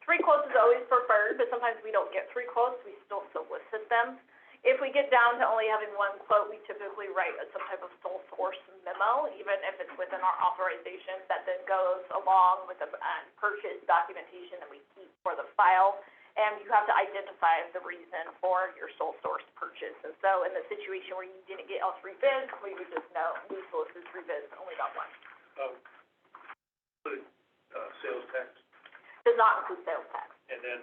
3 quotes is always preferred, but sometimes we don't get 3 quotes. We still solicit them. If we get down to only having 1 quote, we typically write some type of sole source memo, even if it's within our authorization, that then goes along with the purchase documentation that we keep for the file. And you have to identify the reason for your sole source purchase. And so in the situation where you didn't get all 3 bids, we would just know we solicited 3 bids, only got 1.
Sales tax,
Does not include sales tax.
and then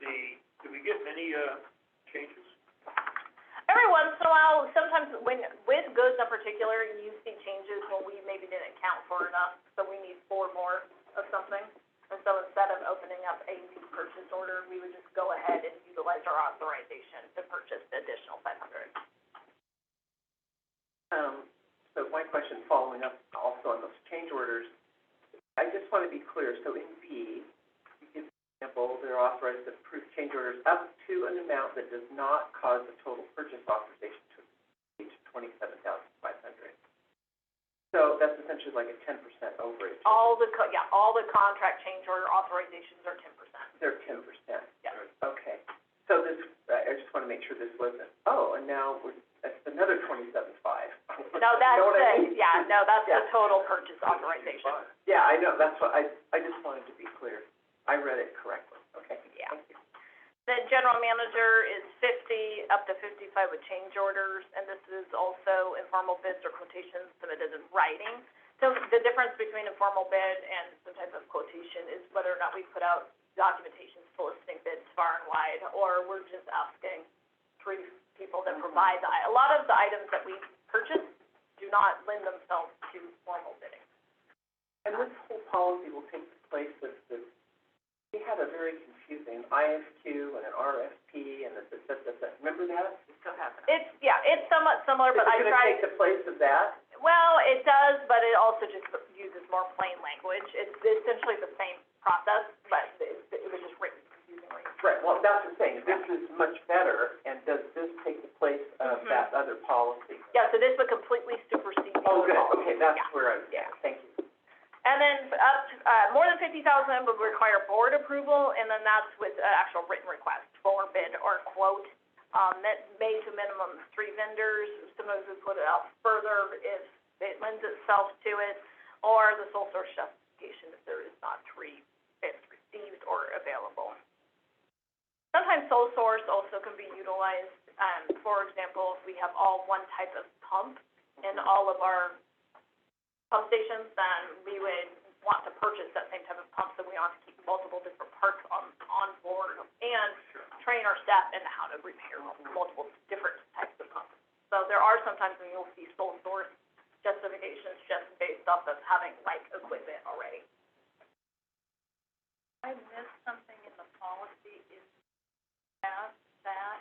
do we get many, changes?
Every once in a while, sometimes with goods in particular, you see changes when we maybe didn't account for enough, so we need 4 more of something. And so instead of opening up a new purchase order, we would just go ahead and utilize our authorization to purchase the additional 500.
So my question following up also on those change orders, I just want to be clear, so in B, you give an example, they're authorized to approve change orders up to an amount that does not cause the total purchase authorization to exceed $27,500. So that's essentially like a 10% overage.
All the contract change order authorizations are 10%.
They're 10%?
Yes.
Okay. So this, I just want to make sure this wasn't, and now that's another 27.5.
No, that's
You know what I mean?
that's the total purchase authorization.
Yeah, I know, that's what, I just wanted to be clear. I read it correctly. Okay.
Yeah.
Thank you.
the general manager is 50, up to 55 with change orders, and this is also informal bids or quotations submitted in writing. So the difference between a formal bid and some type of quotation is whether or not we put out documentation soliciting bids far and wide, or we're just asking 3 people that provide a lot of the items that we purchase do not lend themselves to formal bidding.
And this whole policy will take place with we had a very confusing ISQ and an RFP and remember that?
It still happens.
It's somewhat similar, but I
Is it gonna
tried.
take the place of that?
Well, it does, but it also just uses more plain language. It's essentially the same process, but it was just written confusingly.
Right, well, that's the thing, this is much better, and does this take the place of that other policy?
Yeah, so this would completely supersede the
Oh,
other
good,
policy.
okay, that's
Yeah.
where I was, thank you.
And then up to, more than 50,000 would require board approval, and then that's with an actual written request for bid or quote. That may to minimum 3 vendors. Sometimes we put it out further if it lends itself to it, or the sole source justification if there is not 3 bids received or available. Sometimes sole source also can be utilized, for example, if we have all one type of pump in all of our pump stations, then we would want to purchase that same type of pump, so we want to keep multiple different parts on board and train our staff in how to repair multiple different types of pumps. So there are sometimes when you'll see sole source justifications just based off of having like equipment already.
I missed something in the policy, is that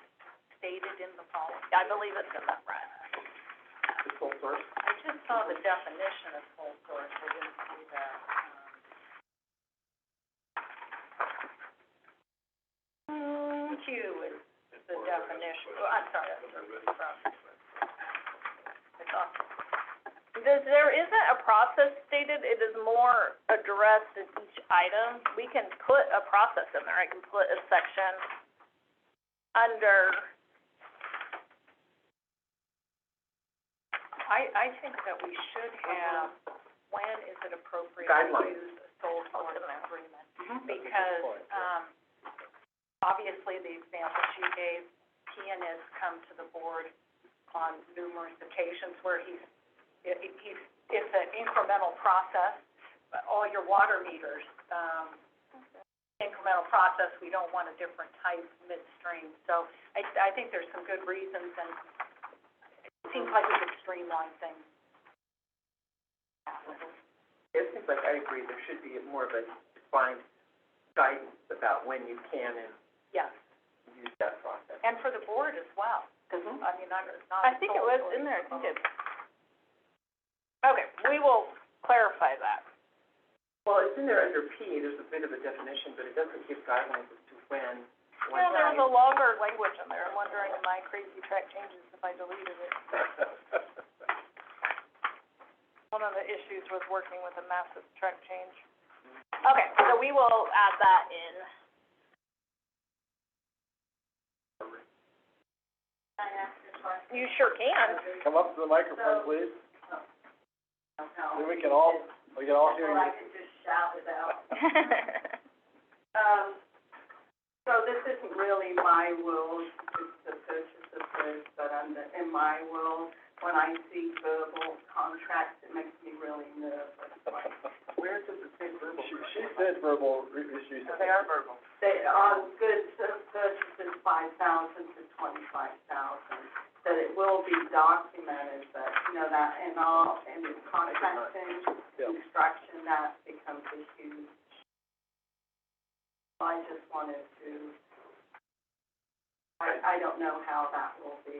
stated in the policy?
I believe it's in that red.
The sole source?
I just saw the definition of sole source, I didn't see that. Q is the definition, oh, I'm sorry, that's from, it's off.
There isn't a process stated, it is more addressed in each item. We can put a process in there, I can put a section under,
I think that we should have, when is it appropriate to
Guidelines.
use a sole source agreement? Because, obviously, the example she gave, he and has come to the board on numerous occasions where it's an incremental process, all your water meters, incremental process, we don't want a different type midstream. So I think there's some good reasons, and it seems like we could streamline things.
It seems like I agree, there should be more of a defined guidance about when you can and
Yes,
use that process.
and for the board as well. I mean, I'm not.
I think it was in there, I think it. Okay, we will clarify that.
Well, it's in there under P, there's a bit of a definition, but it doesn't give guidelines as to when.
Well, there was a longer language in there, I'm wondering in my crazy track changes if I deleted it. One of the issues was working with a massive track change. Okay, so we will add that in.
Can I ask a question?
You sure can.
Come up to the microphone, please. Then we can all hear
Or I
you.
could just shout it out. So this isn't really my world, it's the purchase of goods, but in my world, when I see verbal contracts, it makes me really nervous.
Where does it say verbal?
She said verbal issues.
They are verbal.
They, on goods purchases 5,000 to 25,000, that it will be documented, but, you know, that in contracting, construction, that becomes a huge. I just wanted to, I don't know how that will be.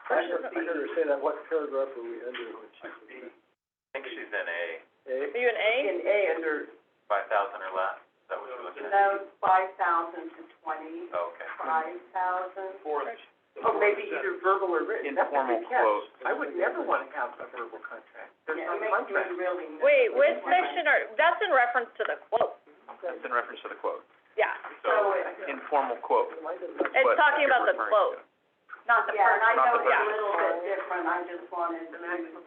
I heard her say that, what paragraph are we under when she said that?
I think she's in A,
A?
Are you an A?
In A, under,
5,000 or less, is that what you're looking at?
No, 5,000 to 20,
Oh, okay.
5,000.
oh, maybe either verbal or written. That's a
Informal
good catch.
quote.
I would never want to have a verbal contract. There's
Yeah,
no
it makes me
contract.
really nervous.
Wait, which section that's in reference to the quote.
That's in reference to the quote.
Yeah,
So, informal quote.
it's talking about the quote. not the
Yeah, and I
first,
know
Not the
it's a
first.
little bit different, I just wanted to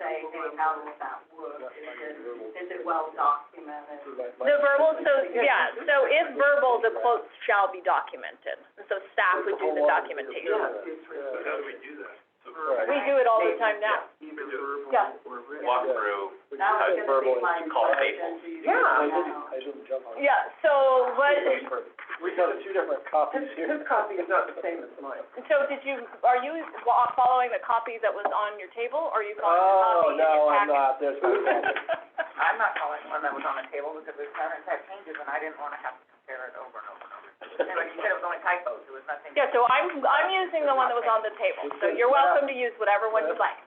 say, hey, how does that work? Is it well documented?
The verbal, so, yeah, so if verbal, the quotes shall be documented, and so staff would do the documentation.
So how do we do that?
We do it all the time now.
Either verbal
Yeah.
or written.
Walk through,
That was gonna be my
call
question.
Staples.
Yeah.
I didn't jump on it.
Yeah, so what,
We've got two different copies
His,
here.
his copy is not the same as mine.
so did you, are you following the copy that was on your table, or are you following the copy in your
No, I'm
packet?
not, there's my fault.
I'm not following one that was on the table because there's current type changes and I didn't wanna have to compare it over and over and over. And like you said, it was only typos, it was nothing.
Yeah, so I'm using the one that was on the table, so you're welcome to use whatever one you'd like.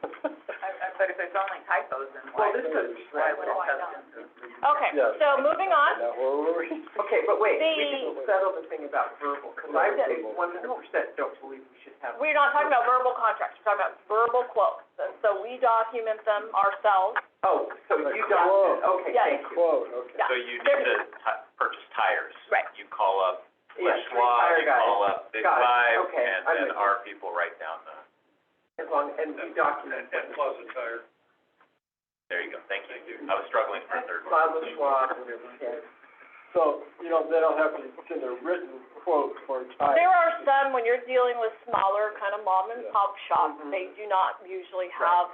But if it's only typos, then
Well,
why,
this is,
why would it substance?
Okay,
Yeah.
so moving on,
Now, where were we?
okay, but wait, we
The-
can settle the thing about verbal, because I
Yeah.
100% don't believe we should have.
we're not talking about verbal contracts, we're talking about verbal quotes. And so we document them ourselves.
Oh, so you
Like
got
quote.
it, okay,
Yes.
thank you.
Quote, okay.
Yeah.
So you need
There's-
to purchase tires.
Right.
You call up
Yes,
Schwab,
tire
you
guy.
call up Big
Got it.
Five,
Okay,
and
I'm
then
with you.
our people write down the,
As long, and you document.
And Plaza Tire.
there you go, thank you. I was struggling for a third one.
Plaza Schwab, whatever, yeah.
So, they don't have to send a written quote for tires.
There are some, when you're dealing with smaller kind of mom and pop shops,
Mhm.
they do not usually have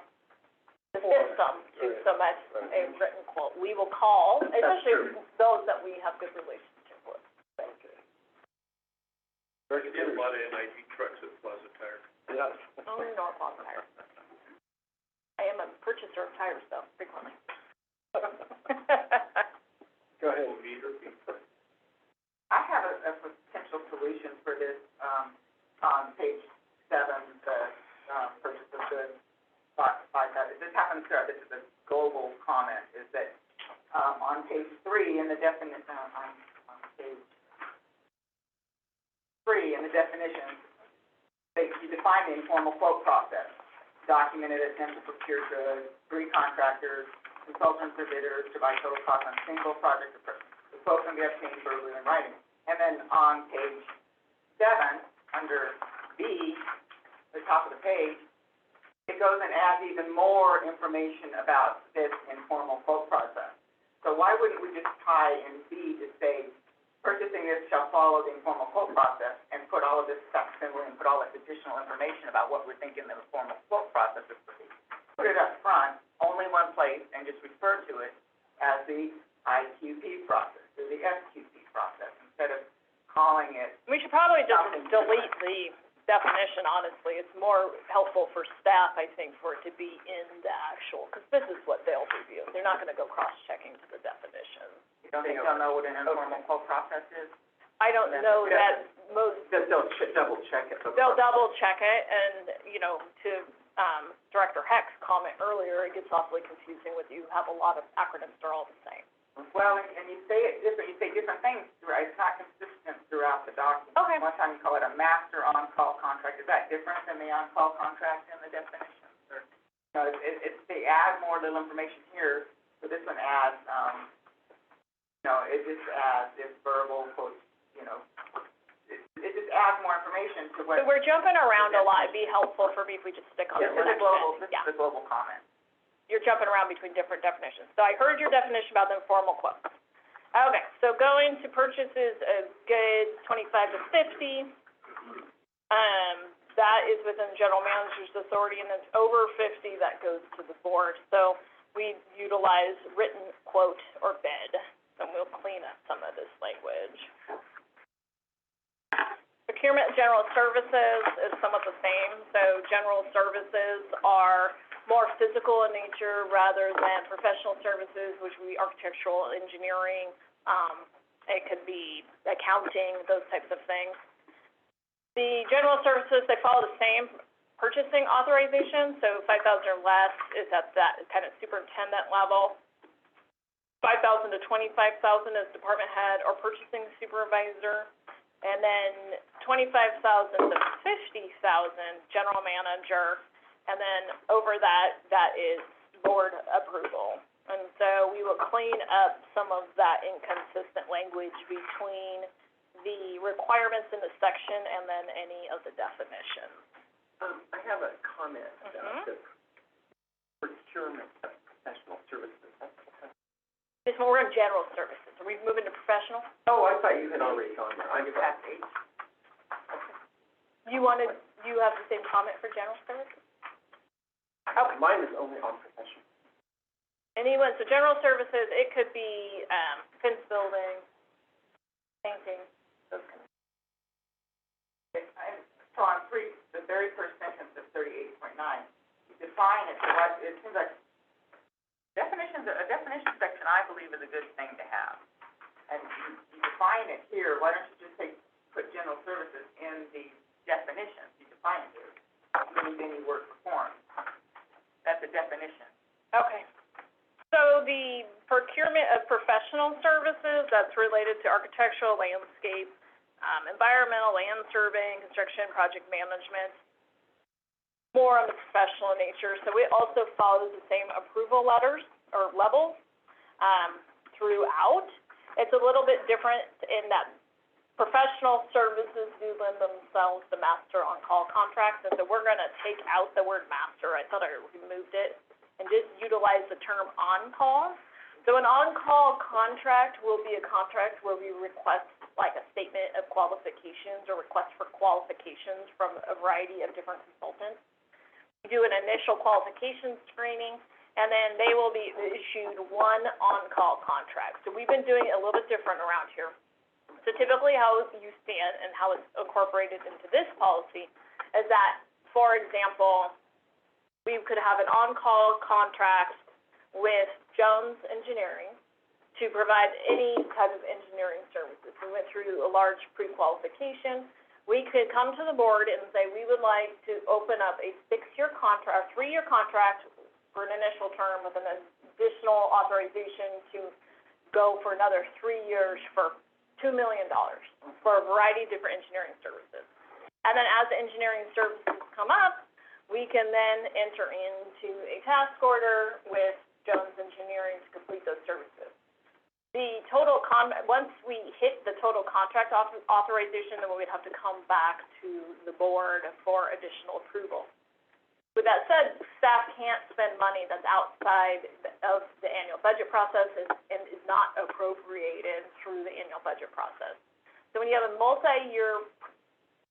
the system to
Right.
submit a written quote. We will call, especially those that we have good relationship with.
Okay. Very
We get a
good.
lot of NID trucks at Plaza Tire.
Yes.
Oh, Norfolk tires. I am a purchaser of tires though, frequently.
Go ahead.
I have a potential solution for this, on page 7, the, purchase of goods, this happens to, this is a global comment, is that, on page 3 in the definition, on page 3 in the definitions, you define the informal quote process, documented attempt to procure goods, 3 contractors, consultants or bidders to buy total cost on a single project or purchase. The quote can be obtained verbally in writing. And then on page 7, under B, the top of the page, it goes and adds even more information about this informal quote process. So why wouldn't we just tie in B to say, purchasing this shall follow the informal quote process, and put all of this facsimile and put all this additional information about what we're thinking the informal quote process is for these. Put it up front, only one place, and just refer to it as the IQP process, or the SQP process, instead of calling it.
We should probably just delete the definition, honestly. It's more helpful for staff, I think, for it to be in the actual, because this is what they'll review. They're not gonna go cross-checking to the definition.
You don't think they'll know what an informal quote process is?
I don't know that most,
They'll double check it.
they'll double check it, and, to, Director Heck's comment earlier, it gets awfully confusing with you have a lot of acronyms, they're all the same.
Well, and you say it different, you say different things, right? It's not consistent throughout the document.
Okay.
One time you call it a master on-call contract, is that different than the on-call contract in the definitions? Or, they add more little information here, so this one adds, it just adds this verbal quote, it just adds more information to what.
So we're jumping around a lot, it'd be helpful for me if we just stick on the
This is a
next
global,
bit.
this
Yeah.
is a global comment.
You're jumping around between different definitions. So I heard your definition about the informal quote. Okay, so going to purchases of goods 25 to 50, that is within the general manager's authority, and then over 50, that goes to the board. So we utilize written quote or bid, and we'll clean up some of this language. Procurement and general services is somewhat the same. So general services are more physical in nature rather than professional services, which would be architectural, engineering, it could be accounting, those types of things. The general services, they follow the same purchasing authorization, so 5,000 or less is at that kind of superintendent level. 5,000 to 25,000 is department head or purchasing supervisor, and then 25,000 to 50,000 general manager. And then over that, that is board approval. And so we will clean up some of that inconsistent language between the requirements in the section and then any of the definitions.
I have a comment
Mhm.
about the procurement of professional services.
It's more in general services. Are we moving to professional?
Oh, I thought you had already gone there. I'm past H.
You have the same comment for general services?
Oh, mine is only on professional.
Anyone, so general services, it could be, fence building, painting, those kind of.
So on the very first sentence of 38.9, you define it, so what, it seems like a definition section, I believe, is a good thing to have. And you define it here, why don't you just put general services in the definition, you define it here. You need any work performed. That's a definition.
Okay. So the procurement of professional services, that's related to architectural, landscape, environmental, land surveying, construction, project management, more on the professional nature. So it also follows the same approval letters or levels, throughout. It's a little bit different in that professional services do lend themselves to master on-call contracts, and so we're gonna take out the word master. I thought I removed it, and just utilize the term on-call. So an on-call contract will be a contract where we request like a statement of qualifications or request for qualifications from a variety of different consultants. We do an initial qualification screening, and then they will be issued one on-call contract. So we've been doing it a little bit different around here. So typically how you stand and how it's incorporated into this policy is that, for example, we could have an on-call contract with Jones Engineering to provide any type of engineering services. We went through a large pre-qualification. We could come to the board and say, we would like to open up a 6-year contract, 3-year contract for an initial term with an additional authorization to go for another 3 years for $2 million for a variety of different engineering services. And then as the engineering services come up, we can then enter into a task order with Jones Engineering to complete those services. The total once we hit the total contract authorization, then we would have to come back to the board for additional approval. With that said, staff can't spend money that's outside of the annual budget process and is not appropriated through the annual budget process. So when you have a multi-year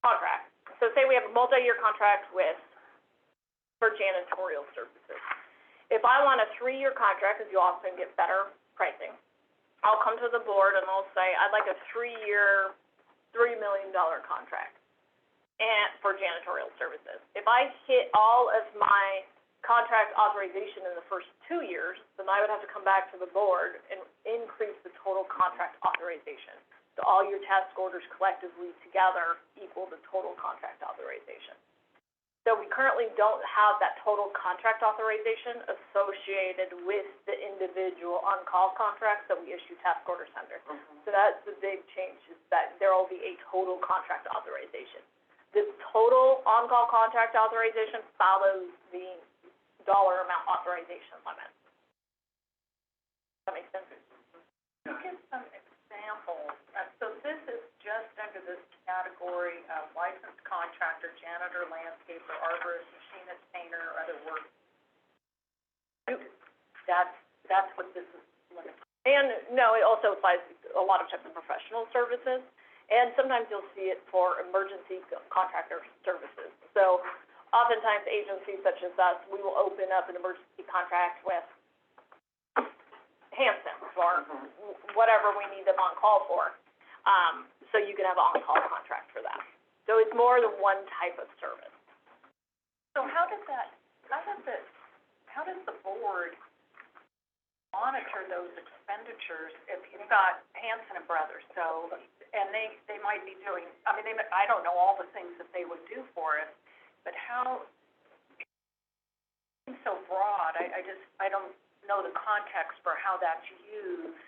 contract, so say we have a multi-year contract for janitorial services. If I want a 3-year contract, because you often get better pricing, I'll come to the board and I'll say, I'd like a 3-year, $3 million contract for janitorial services. If I hit all of my contract authorization in the first 2 years, then I would have to come back to the board and increase the total contract authorization. So all your task orders collectively together equal the total contract authorization. So we currently don't have that total contract authorization associated with the individual on-call contracts that we issue task orders under. So that's the big change, is that there will be a total contract authorization. The total on-call contract authorization follows the dollar amount authorization limit. Does that make sense?
Give some examples. So this is just under this category of licensed contractor, janitor, landscaper, arborist, machinist, painter, or other work. That's what this is limited to.
And no, it also applies to a lot of types of professional services, and sometimes you'll see it for emergency contractor services. So oftentimes agencies such as us, we will open up an emergency contract with Hanson or whatever we need them on call for. So you can have an on-call contract for that. So it's more than one type of service.
So how does the board monitor those expenditures if you've got Hanson and Brothers, so, and they might be doing, I don't know all the things that they would do for us, but how, it seems so broad, I don't know the context for how that's used,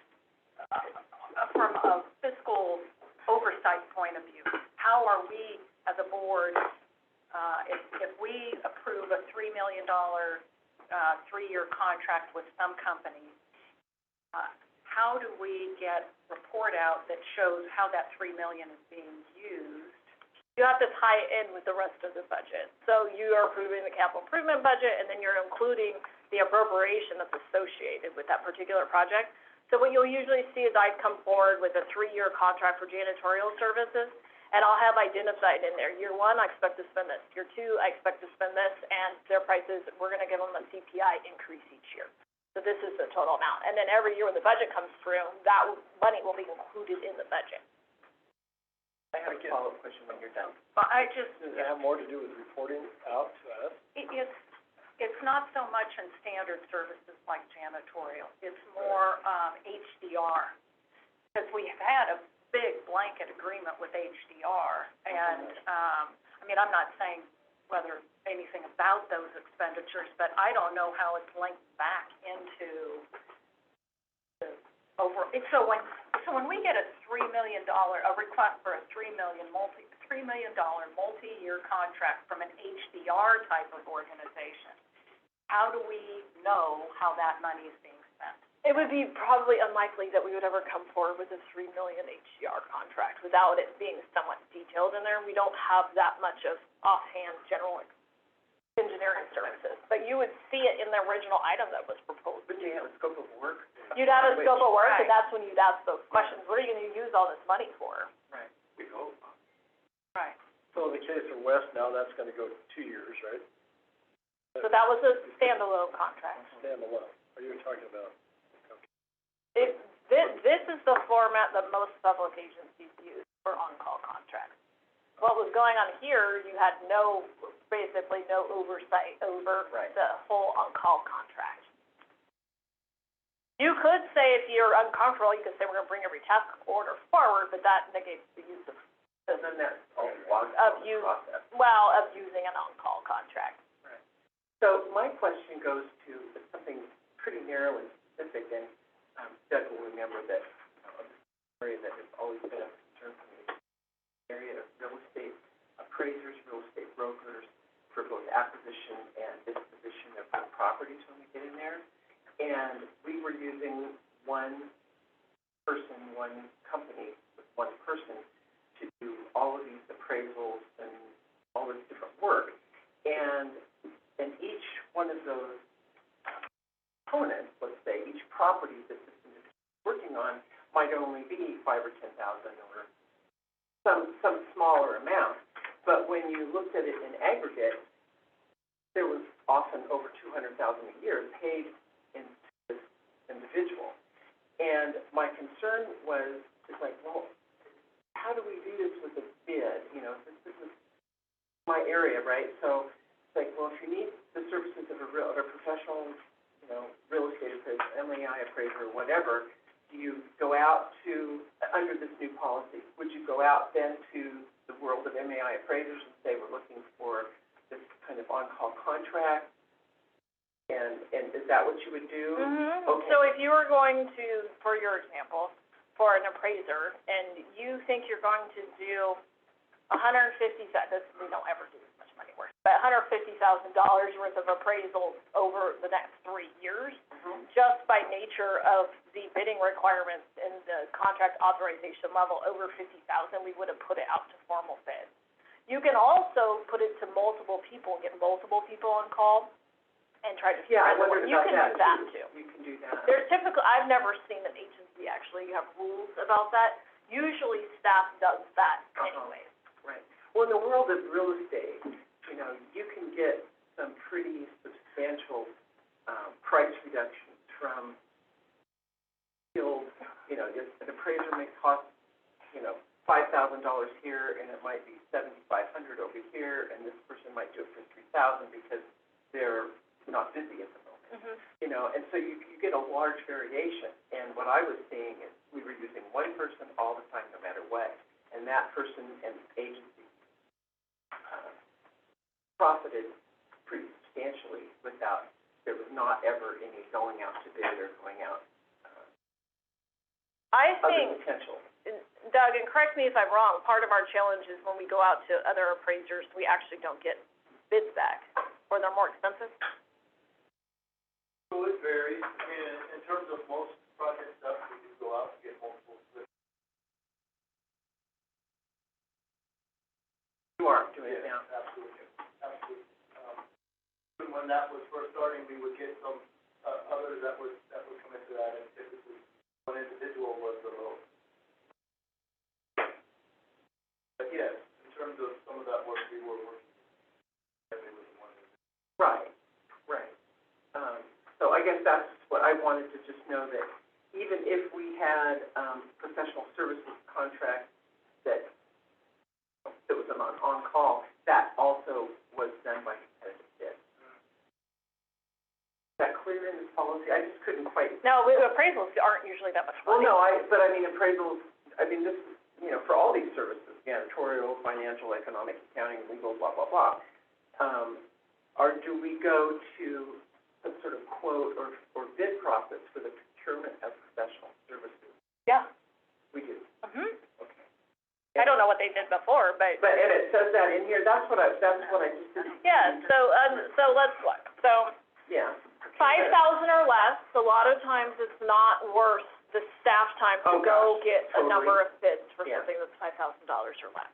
from a fiscal oversight point of view. How are we, as a board, if we approve a $3 million 3-year contract with some company, how do we get report out that shows how that $3 million is being used?
you have to tie it in with the rest of the budget. So you are approving the capital improvement budget, and then you're including the appropriation that's associated with that particular project. So what you'll usually see is I'd come forward with a 3-year contract for janitorial services, and I'll have identified in there, year 1, I expect to spend this, year 2, I expect to spend this, and their prices, we're gonna give them a CPI increase each year. So this is the total amount, and then every year when the budget comes through, that money will be included in the budget.
I have a follow-up question when you're done.
But I just,
Does it have more to do with reporting out to us?
it's not so much in standard services like janitorial, it's more, HDR. Because we have had a big blanket agreement with HDR, and, I mean, I'm not saying whether anything about those expenditures, but I don't know how it's linked back into the over, so when we get a $3 million, a request for a $3 million multi-year contract from an HDR type of organization, how do we know how that money is being spent?
It would be probably unlikely that we would ever come forward with a $3 million HDR contract without it being somewhat detailed in there. We don't have that much of offhand general engineering services, but you would see it in the original item that was proposed.
But do you have a scope of work?
You'd have a scope of work, and
Right.
that's when you'd ask those questions. What are you gonna use all this money for?
Right.
We hope.
Right.
So in the case of West now, that's gonna go 2 years, right?
So that was a standalone contract.
Standalone. Are you talking about?
This is the format that most public agencies use for on-call contracts. What was going on here, you had basically no oversight over
Right.
the whole on-call contract. You could say if you're uncomfortable, you could say we're gonna bring every task order forward, but that negates the use of,
And then that's all logged
Of
in
you-
the process.
of using an on-call contract.
So my question goes to something pretty narrow and specific, and Doug will remember that, this area that has always been a concern for me, area of real estate appraisers, real estate brokers, for both acquisition and disposition of real properties when we get in there. And we were using one person, one company, with one person to do all of these appraisals and all this different work. And each one of those components, let's say, each property that this individual is working on might only be $5,000 or $10,000 or some smaller amount. But when you looked at it in aggregate, there was often over $200,000 a year paid into this individual. And my concern was, it's like, well, how do we do this with a bid? You know, this is my area, right? So it's like, well, if you need the services of a professional, you know, real estate appraiser, MAI appraiser, whatever, do you go out to, under this new policy, would you go out then to the world of MAI appraisers and say, we're looking for this kind of on-call contract? And is that what you would do?
Mm-hmm.
Okay.
So if you were going to, for your example, for an appraiser, and you think you're going to do we don't ever do this much money worth, but $150,000 worth of appraisals over the next 3 years, just by nature of the bidding requirements and the contract authorization level over 50,000, we would have put it out to formal bid. You can also put it to multiple people, get multiple people on call, and try to
Yeah, I
spread the work.
wondered
You
about
can
that
do that
too.
too.
You can do that.
There's typically, I've never seen an agency actually have rules about that. Usually staff does that anyways.
Right. Well, in the world of real estate, you know, you can get some pretty substantial, price reductions from skilled, you know, just an appraiser may cost, you know, $5,000 here, and it might be $7,500 over here, and this person might do it for $3,000 because they're not busy at the moment.
Mm-hmm.
You know, and so you get a large variation, and what I was seeing is we were using one person all the time, no matter what, and that person and agency profited pretty substantially without, there was not ever any going out to bid or going out,
I
other
think,
potential.
Doug, and correct me if I'm wrong, part of our challenge is when we go out to other appraisers, we actually don't get bids back, or they're more expensive.
So it varies. I mean, in terms of most project stuff, we do go out and get multiple bids. absolutely, absolutely. Even when that was first starting, we would get some, others that would come into that, and typically, one individual was the lowest. But yes, in terms of some of that work, we were working, and it was one of the.
Right, right. So I guess that's what I wanted to just know, that even if we had, professional services contract that was an on-call, that also was done by competitive bid. Is that clear in this policy? I just couldn't quite.
No, appraisals aren't usually that much
Well,
money.
no, but I mean appraisals, I mean, this is, for all these services, janitorial, financial, economic, accounting, legal, blah, blah, blah. Do we go to some sort of quote or bid process for the procurement of professional services?
Yeah.
We do.
Mhm.
Okay.
I don't know what they did before, but.
But, and it says that in here, that's what I just didn't.
Yeah, so let's look. So,
Yeah.
5,000 or less, a lot of times it's not worth the staff time to
Oh,
go
gosh,
get a
totally.
number of bids for
Yeah.
something that's $5,000 or less.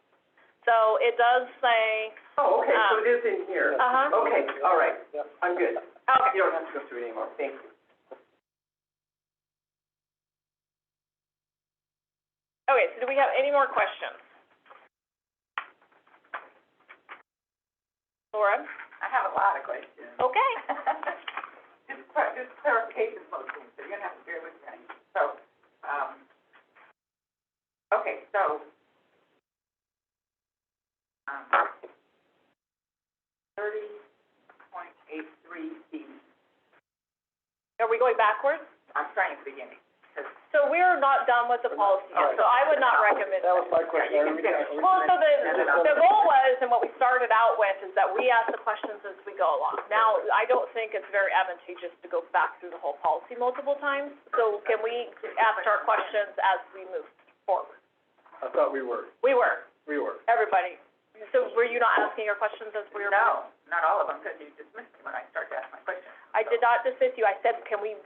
So it does say,
Oh, okay, so it is in here.
Uh-huh.
Okay, all right,
Yep.
I'm good.
okay.
You don't have to go through it anymore, thank you.
Okay, so do we have any more questions? Laura?
I have a lot of questions.
Okay.
Just clarification mostly, so you're gonna have to bear with me. So, okay, so, 30.83B,
Are we going backwards?
I'm starting at the beginning.
So we're not done with the policy yet, so I would not recommend
That was
that.
my question.
Yeah, you can finish.
Well, so the goal was, and what we started out with, is that we ask the questions as we go along. Now, I don't think it's very advantageous to go back through the whole policy multiple times, so can we ask our questions as we move forward?
I thought we were.
We were, everybody. So were you not asking your questions as we were?
No, not all of them, because you dismissed me when I started to ask my questions.
I did not dismiss you. I said, can we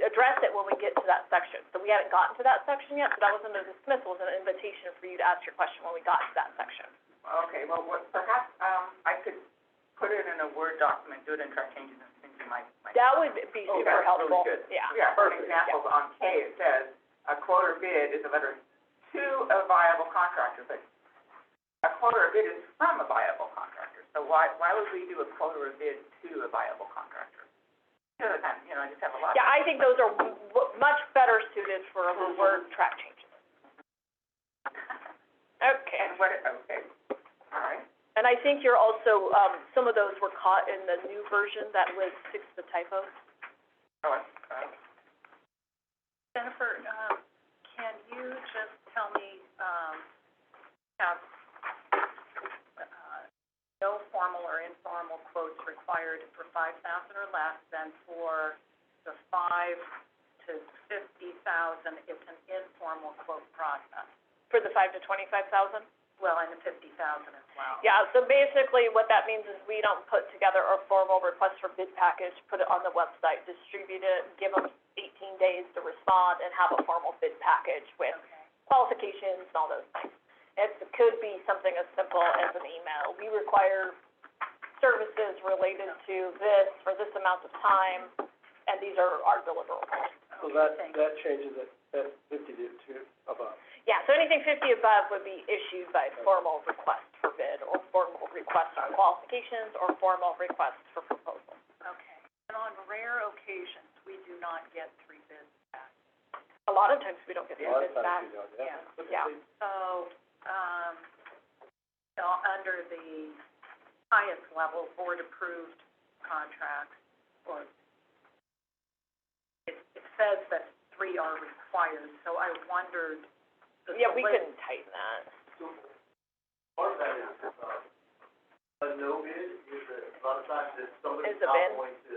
address it when we get to that section? So we haven't gotten to that section yet, so that wasn't a dismissal, it was an invitation for you to ask your question when we got to that section.
Okay, well, perhaps, I could put it in a Word document, do it in track changes and things in my.
That would be
Oh,
super
that's
helpful.
really good.
Yeah.
Yeah, for example, on K, it says, a quote or bid is a letter to a viable contractor, but a quote or bid is from a viable contractor. So why would we do a quote or a bid to a viable contractor? I just have a lot.
Yeah, I think those are much better suited for a Word track changes. Okay.
And okay, all right.
And I think you're also, some of those were caught in the new version that was fixed the typos.
Oh,
Jennifer, can you just tell me, have, no formal or informal quotes required for 5,000 or less, then for the 5 to 50,000, it's an informal quote process.
For the 5 to 25,000?
Well, and the 50,000 as well.
Yeah, so basically what that means is we don't put together a formal request for bid package, put it on the website, distribute it, give them 18 days to respond, and have a formal bid package with qualifications and all those things. It could be something as simple as an email. We require services related to this for this amount of time, and these are our deliverables.
So that changes it at 50 to above.
Yeah, so anything 50 above would be issued by formal request for bid, or formal request for qualifications, or formal request for proposal.
Okay. And on rare occasions, we do not get 3 bids back.
A lot of times we don't get
A
the
lot of
bids back.
times you don't, yeah.
Yeah.
So, under the highest level, board-approved contracts, or it says that 3 are required, so I wondered.
Yeah, we couldn't tighten that.
Part of that is, a no bid is that a lot of times if somebody's
Is a
not
bid?
going to,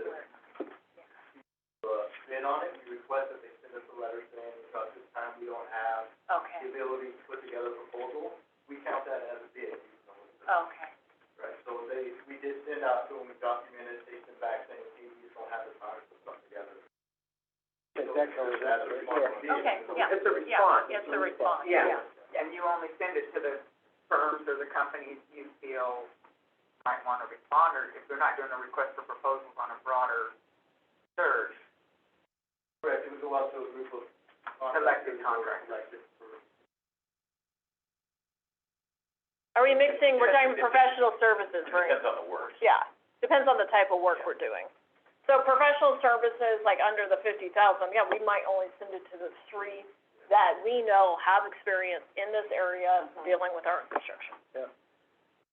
bid on it, you request that they send us a letter saying, about this time we don't have
Okay,
the ability to put together a proposal, we count that as a bid.
okay.
Right, so we did send out to them, documented, they sent back saying, hey, we just don't have the time to put something together.
I think that covers that right there.
Okay, yeah.
It's a response.
Yeah, it's a response,
Yeah.
And you only send it to the firms or the companies you feel might want to respond, or if they're not doing a request for proposals on a broader search,
Correct, it would go out to a group of
selected contractors.
elected for
Are we mixing, we're talking professional services,
It
right?
depends on the work.
Yeah, depends on the type of work we're doing. So professional services, like under the 50,000, yeah, we might only send it to the 3 that we know have experience in this area dealing with our construction.
Yeah.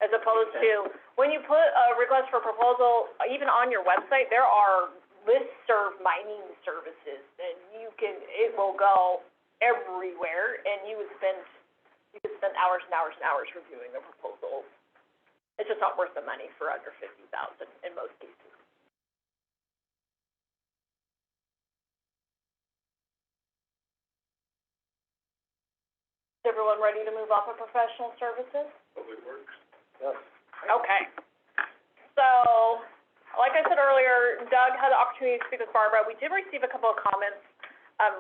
As opposed to, when you put a request for proposal, even on your website, there are listserv mining services, and it will go everywhere, and you could spend hours and hours and hours reviewing the proposals. It's just not worth the money for under 50,000 in most cases. Is everyone ready to move off of professional services?
Yes.
Okay. So, like I said earlier, Doug had the opportunity to speak with Barbara. We did receive a couple of comments,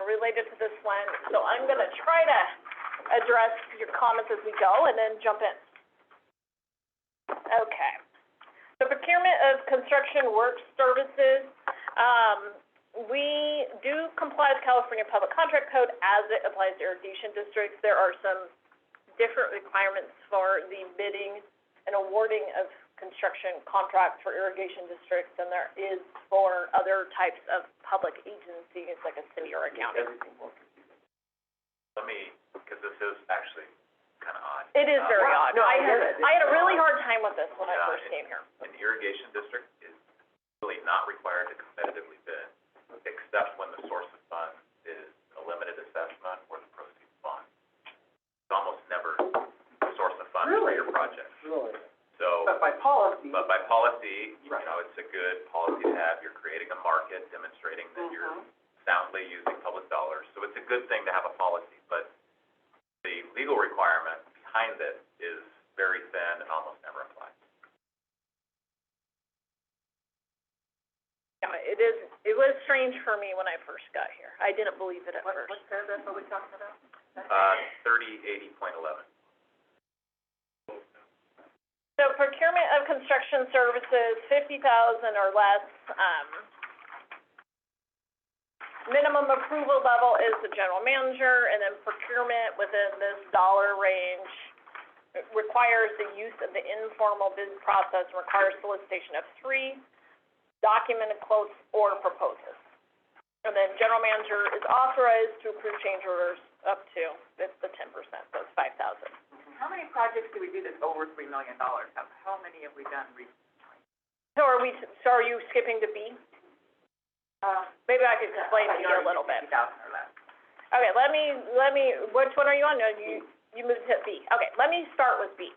related to this one, so I'm gonna try to address your comments as we go and then jump in. Okay. The procurement of construction work services, we do comply with California Public Contract Code as it applies to irrigation districts. There are some different requirements for the bidding and awarding of construction contracts for irrigation districts than there is for other types of public agencies, like a city or a county.
Let me, because this is actually kind of odd.
It is very odd.
no, I get it.
I had a really hard time with this when I
Yeah,
first came here.
An irrigation district is really not required to competitively bid, except when the source of funds is a limited assessment or the proceeds fund. It's almost never the source of funds for
Really?
your project.
Really?
So,
But by policy,
but by policy, you
Right.
know, it's a good policy to have. You're creating a market, demonstrating that you're soundly using public dollars. So it's a good thing to have a policy, but the legal requirement behind it is very thin and almost never applies.
Yeah, it was strange for me when I first got here. I didn't believe it at first.
What paragraph are we talking about?
3080.11.
So procurement of construction services, 50,000 or less, minimum approval level is the general manager, and then procurement within this dollar range requires the use of the informal bid process, and requires solicitation of 3 documented quotes or proposals. And then general manager is authorized to approve change orders up to the 10%, so it's 5,000.
How many projects do we do that's over $3 million? How many have we done recently?
So are you skipping to B? Maybe I could explain to you a little bit.
50,000 or less.
Okay, let me, which one are you on? No, you moved to B. Okay, let me start with B.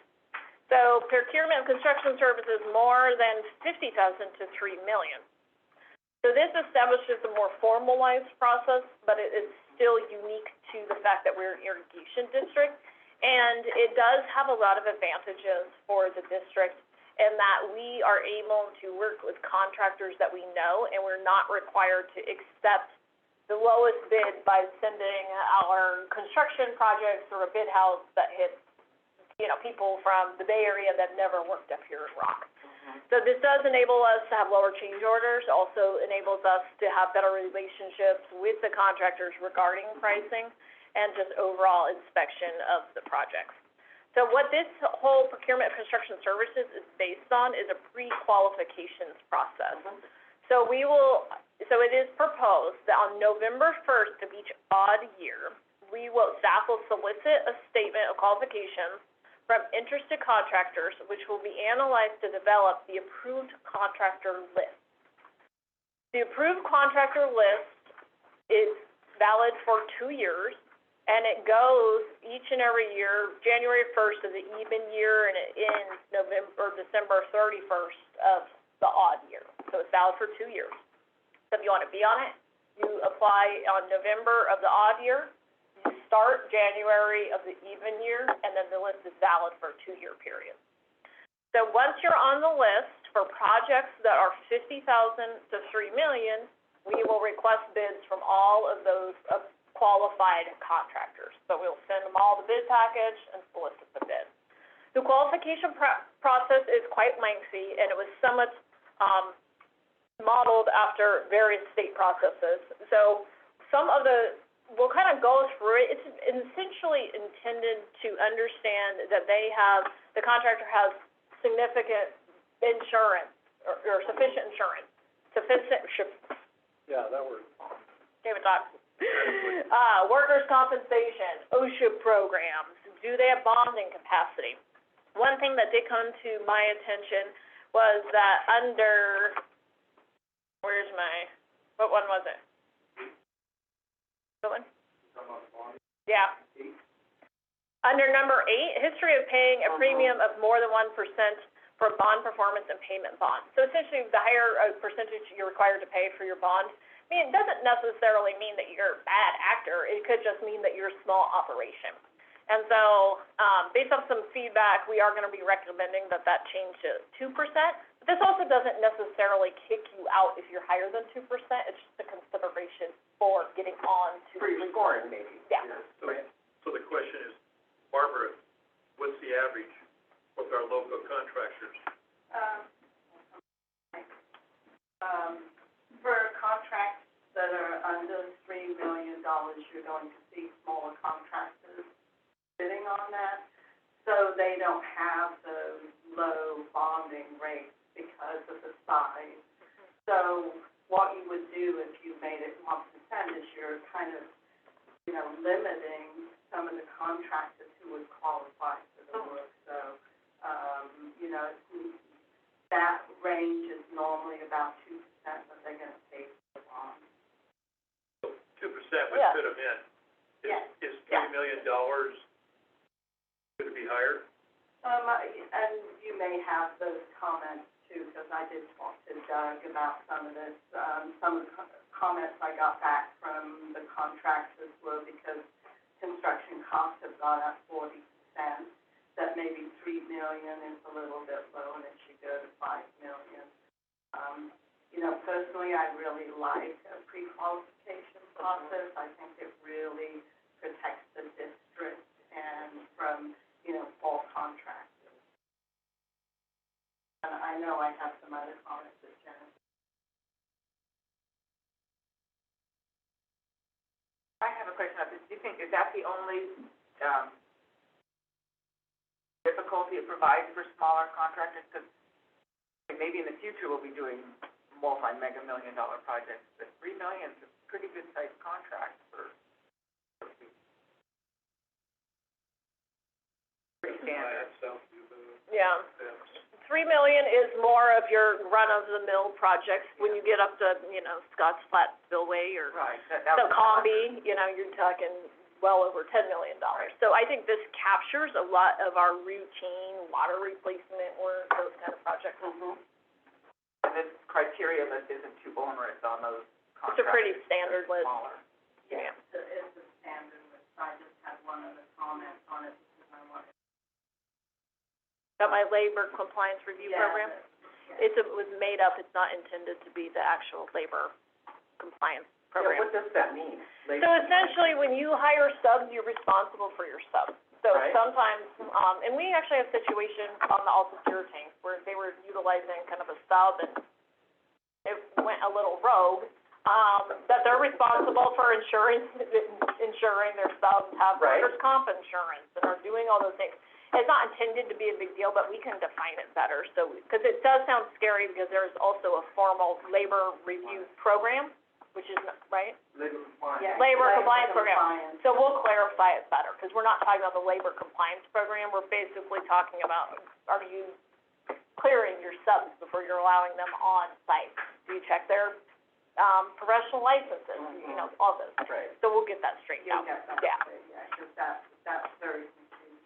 So procurement of construction services more than 50,000 to 3 million. So this establishes a more formalized process, but it is still unique to the fact that we're an irrigation district. And it does have a lot of advantages for the district in that we are able to work with contractors that we know, and we're not required to accept the lowest bid by sending our construction projects through a bid house that hits, people from the Bay Area that never worked up here in Rock. So this does enable us to have lower change orders, also enables us to have better relationships with the contractors regarding pricing and just overall inspection of the projects. So what this whole procurement of construction services is based on is a pre-qualifications process. So it is proposed that on November 1st of each odd year, staff will solicit a statement of qualifications from interested contractors, which will be analyzed to develop the approved contractor list. The approved contractor list is valid for 2 years, and it goes each and every year, January 1st of the even year, and it ends December 31st of the odd year. So it's valid for 2 years. So if you want to be on it, you apply on November of the odd year, you start January of the even year, and then the list is valid for a 2-year period. So once you're on the list for projects that are 50,000 to 3 million, we will request bids from all of those qualified contractors. So we'll send them all the bid package and solicit the bid. The qualification process is quite lengthy, and it was somewhat, modeled after various state processes. So some of we'll kind of go through it. It's essentially intended to understand that the contractor has significant insurance, or sufficient insurance,
Yeah, that word.
David talks. Workers' compensation, OSHA programs, do they have bonding capacity? One thing that did come to my attention was that what one was it? What one? Yeah. Under number 8, history of paying a premium of more than 1% for bond performance and payment bonds. So essentially, the higher percentage you're required to pay for your bond, I mean, it doesn't necessarily mean that you're a bad actor. It could just mean that you're a small operation. And so, based on some feedback, we are going to be recommending that change to 2%. But this also doesn't necessarily kick you out if you're higher than 2%. It's just a consideration for getting on to.
For your scoring, maybe.
Yeah.
So the question is, Barbara, what's the average with our local contractors?
For contracts that are under $3 million, you're going to see smaller contractors bidding on that. So they don't have the low bonding rates because of the size. So what you would do if you made it 1% is you're kind of, limiting some of the contractors who would qualify for the work. So, that range is normally about 2% that they're going to pay for the bond.
2% would
Yeah.
fit them in.
Yes.
Is $3 million, could it be higher?
And you may have those comments too, because I did talk to Doug about some of this. Some of the comments I got back from the contractors were because construction costs have gone up 40%, that maybe $3 million is a little bit low and it should go to $5 million. Personally, I really like a pre-qualification process. I think it really protects the district and from, false contractors. And I know I have some other comments that Jennifer.
I have a question about this. Do you think, is that the only, difficulty it provides for smaller contractors? Because maybe in the future we'll be doing multi-mega million-dollar projects, but $3 million is a pretty good-sized contract for pretty standard.
Yeah. $3 million is more of your run-of-the-mill projects. When you get up to, Scotts Flat Spillway or
Right.
the Combi, you're talking well over $10 million. So I think this captures a lot of our routine water replacement work, those kind of projects.
And this criteria list isn't too onerous on those contractors.
It's a pretty standard list.
Smaller.
Yeah.
It's a standard list. I just had one other comment on it because I wanted.
Got my labor compliance review program? It was made up, it's not intended to be the actual labor compliance program.
Yeah, what does that mean?
So essentially, when you hire subs, you're responsible for your subs. So
Right.
sometimes, and we actually have situations on the Alta-Sewer tanks where they were utilizing kind of a sub and it went a little rogue, that they're responsible for ensuring their subs have
Right.
workers' comp insurance and are doing all those things. It's not intended to be a big deal, but we can define it better, so, because it does sound scary because there's also a formal labor review program, which is, right?
Labor compliance.
Yeah,
Labor compliance program.
compliance.
So we'll clarify it better, because we're not talking about the labor compliance program, we're basically talking about, are you clearing your subs before you're allowing them on site? Do you check their, professional licenses, all those things.
Right.
So we'll get that straightened
You'll
out.
get that,
Yeah.
because that's very confusing.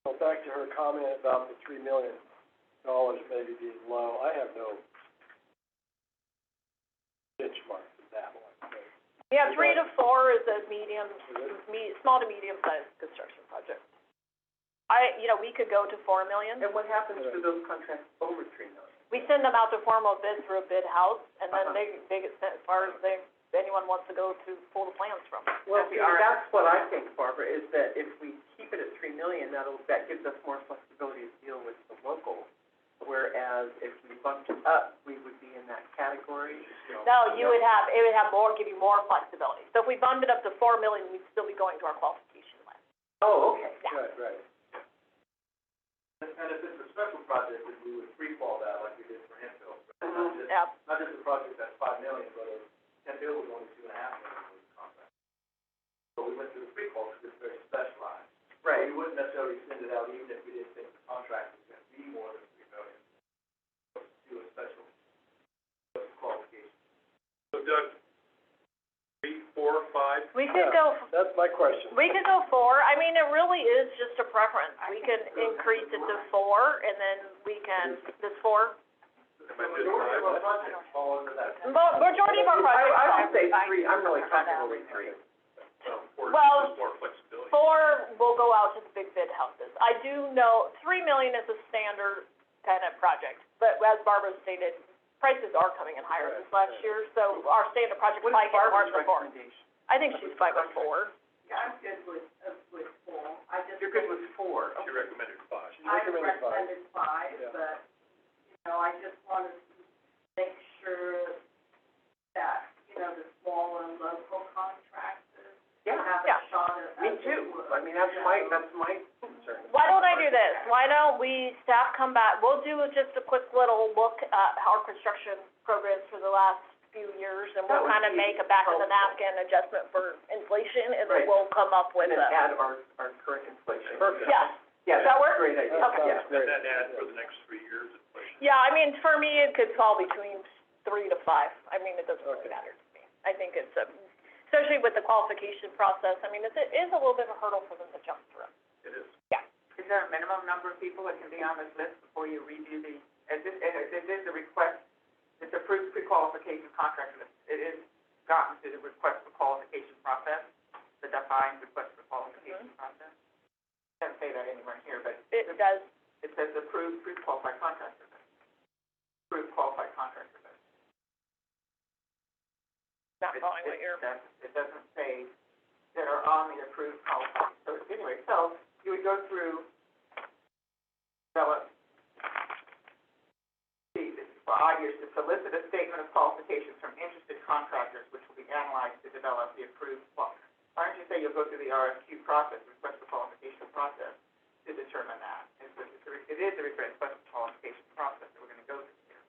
Well, back to her comment about the $3 million maybe being low, I have no benchmark for that one.
Yeah, 3 to 4 is a small to medium-sized construction project. We could go to $4 million.
And what happens to those contracts over $3 million?
We send them out to formal bid through a bid house, and then they get sent as far as anyone wants to go to pull the plans from.
Well, see, that's what I think, Barbara, is that if we and that gives us more flexibility to deal with the local. Whereas if we bumped it up, we would be in that category.
No, it would have more, give you more flexibility. So if we bumped it up to 4 million, we'd still be going to our qualification list.
Oh, okay.
Right. And if it's a special project, then we would free-fall that like we did for Hemphill.
Yeah.
Not just a project that's $5 million, but Hemphill was only $2.5 million for the contract. So we went through the free-fall because it's very specialized.
Right.
We wouldn't necessarily send it out even if we didn't think the contract was going to be more than $3 million. Do a special qualification.
So Doug, 3, 4, 5?
We could go,
That's my question.
we could go 4. I mean, it really is just a preference. We could increase it to 4, and then we can, this 4?
The majority of our projects fall under that.
Majority of our projects.
I would say 3, I'm really comfortable with 3.
Well,
More flexibility.
4 will go out to the big bid houses. I do know 3 million is a standard kind of project, but as Barbara stated, prices are coming in higher this last year, so our standard project
What
might
is
get more
Barbara's
than 4.
recommendation?
I think she's fine with 4.
Yeah, I'm good with 4. I just.
You're good with 4?
She recommended 5.
She recommended 5.
5,
Yeah.
but, I just wanted to make sure that, the smaller local contractors
Yeah.
have
Yeah.
a shot at.
Me too. I mean, that's my concern.
Why don't I do this? Why don't we, staff come back, we'll do just a quick little look at our construction programs for the last few years, and
That
we'll
would
kind of
be
make a back of the
helpful.
napkin adjustment for inflation, and
Right.
then we'll come up with
And then
a,
add our current inflation.
Perfect.
yeah.
Yeah,
Does that work?
Great idea.
Okay.
Yeah.
Great.
And then add for the next 3 years inflation.
Yeah, I mean, for me, it could fall between 3 to 5. I mean, it doesn't really
Okay.
matter to me. I think it's especially with the qualification process, I mean, it is a little bit of a hurdle for them to jump through.
It is.
Is there a minimum number of people that can be on this list before you redo the, if this is a request, it's approved pre-qualification contract list, it is gotten to the request for qualification process, the defined request for qualification process? It doesn't say that anywhere here, but
It does,
it says approved pre-qualified contractor list. Approved qualified contractor list.
not following what you're,
It doesn't say that are on the approved qualified, so anyway, so you would go through, develop, for odd years, to solicit a statement of qualifications from interested contractors, which will be analyzed to develop the approved why don't you say you'll go through the RFQ process, request for qualification process, to determine that? It is a request for qualification process that we're gonna go through here.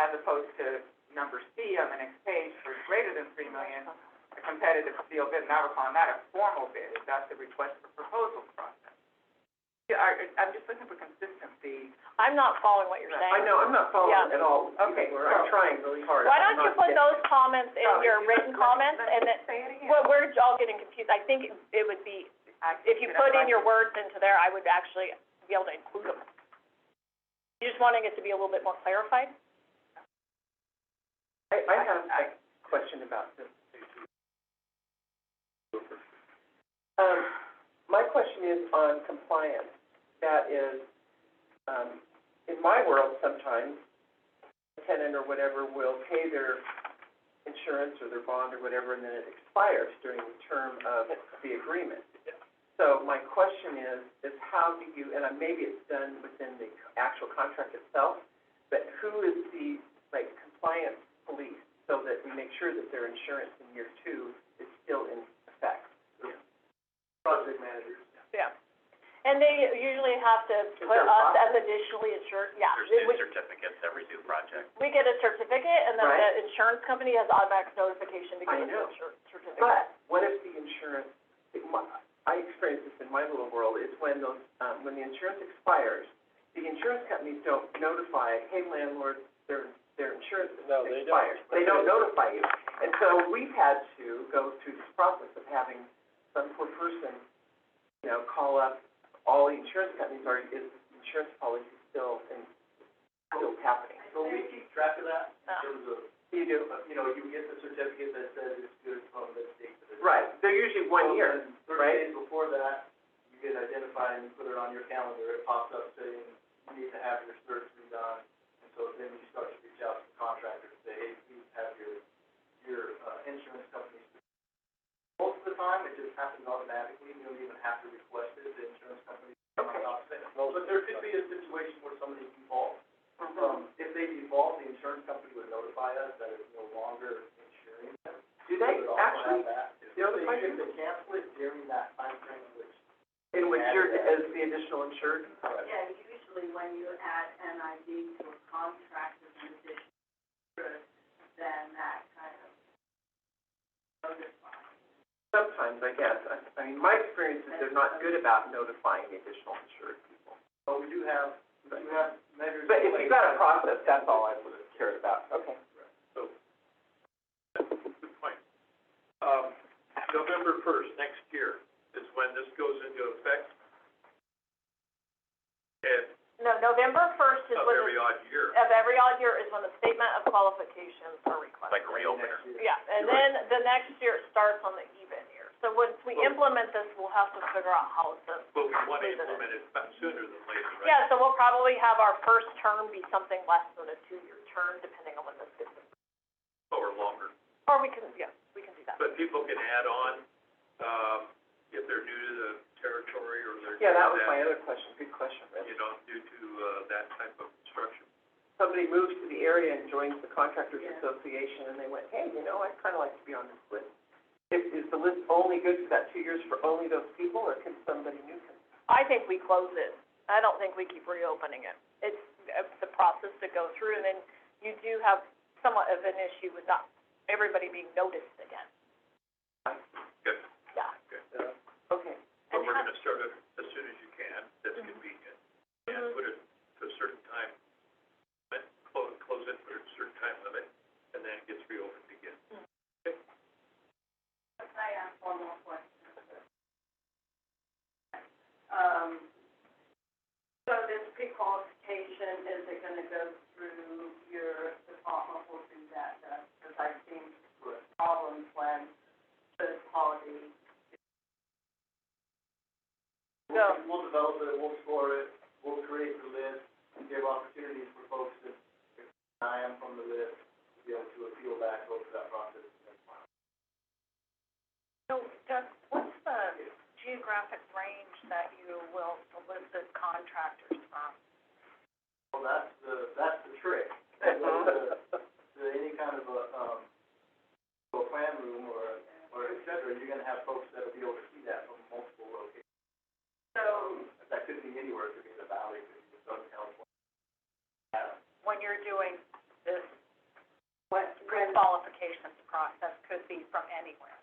As opposed to number C on the next page, for greater than 3 million, a competitive steel bid, now we're calling that a formal bid, is that the request for proposals process? Yeah, I'm just looking for consistency.
I'm not following what you're saying.
I know, I'm not following
Yeah.
at all.
Okay,
I'm trying really hard.
Why
I'm
don't you
not
put
getting
those
it.
comments in your written comments, and then,
Say it again.
well, we're all getting confused. I think it would be, if you put in your words into there, I would actually be able to include them. You're just wanting it to be a little bit more clarified?
I have a question about this. My question is on compliance. That is, in my world, sometimes a tenant or whatever will pay their insurance or their bond or whatever, and then it expires during the term of the agreement. So my question is how do you, and maybe it's done within the actual contract itself, but who is the, compliance police so that we make sure that their insurance in year 2 is still in effect?
Project managers.
Yeah. And they usually have to
Is
put
there a
us as
process?
additionally insured, yeah.
There's
It
new
would-
certificates every new project.
We get a certificate, and then
Right.
the insurance company has automatic notification to
I
give us
know.
a certificate.
But what if the insurance, I experienced this in my little world, is when those, when the insurance expires, the insurance companies don't notify, hey landlord, their insurance
No, they don't.
expires. They don't notify you. And so we've had to go through this process of having some poor person, call up all the insurance companies, or is the insurance policy still happening?
So we keep track of that
Oh.
in terms of,
You do?
you get the certificate that says it's good from this date to this date.
Right, they're usually 1 year,
And 30
right?
days before that, you get identified and you put it on your calendar, it pops up saying, you need to have your search redone. And so then you start to reach out to the contractor and say, hey, please have your insurance company. Most of the time, it just happens automatically, you don't even have
have to request it, the insurance company, I'm not saying. But there could be a situation where somebody defaults. If they default, the insurance company would notify us that it's no longer insuring them.
Do they actually notify
If
you?
they cancel it during that time frame
In which you're, as the additional insured?
Yeah, usually when you add NID to a contract as an addition, then that kind of notifies.
Sometimes, I guess. I mean, my experience is they're not good about notifying the additional insured people.
But we do have measures.
But
in
if
place.
you've got a process, that's all I would have cared about. Okay.
Good point. November first, next year, is when this goes into effect. And
No, November first is
of
when,
every odd year.
of every odd year is when the statement of qualifications are requested.
Like a reopener.
Yeah, and then the next year it starts on the even year. So once we implement this, we'll have to figure out how to.
But we want to implement it sooner than later, right?
Yeah, so we'll probably have our first term be something less than a 2-year term, depending on when this gets approved.
Or longer.
Or we can do that.
But people can add on, if they're new to the territory or they're.
Yeah, that
new
was
to
my other question. Good question, Rich.
You know, due to, that type of construction.
Somebody moves to the area and joins the contractors association, and they went, hey, you know, I'd kind of like to be on this list. Is the list only good for that 2 years for only those people, or can somebody new come?
I think we close it. I don't think we keep reopening it. It's the process to go through, and then you do have somewhat of an issue with not everybody being noticed again.
Good,
Yeah.
good.
Okay.
But we're gonna start it as soon as you can, that's convenient. And put it to a certain time, but close it for a certain time limit, and then it gets reopened again.
I have one more question. So this pre-qualification, is it gonna go through your department will do that, because I've seen problems when the quality.
We'll develop it, we'll score it, we'll create the list, and give opportunities for folks to, if I am from the list, to be able to appeal back, go through that process.
So, Doug, what's the geographic range that you will solicit contractors from?
Well, that's the trick. Any kind of a plan room or et cetera, you're gonna have folks that'll be able to see that from multiple locations.
So,
That could be anywhere, it could be in the valley, it could be in Southern California.
When you're doing this
when
pre-qualifications process, could be from anywhere.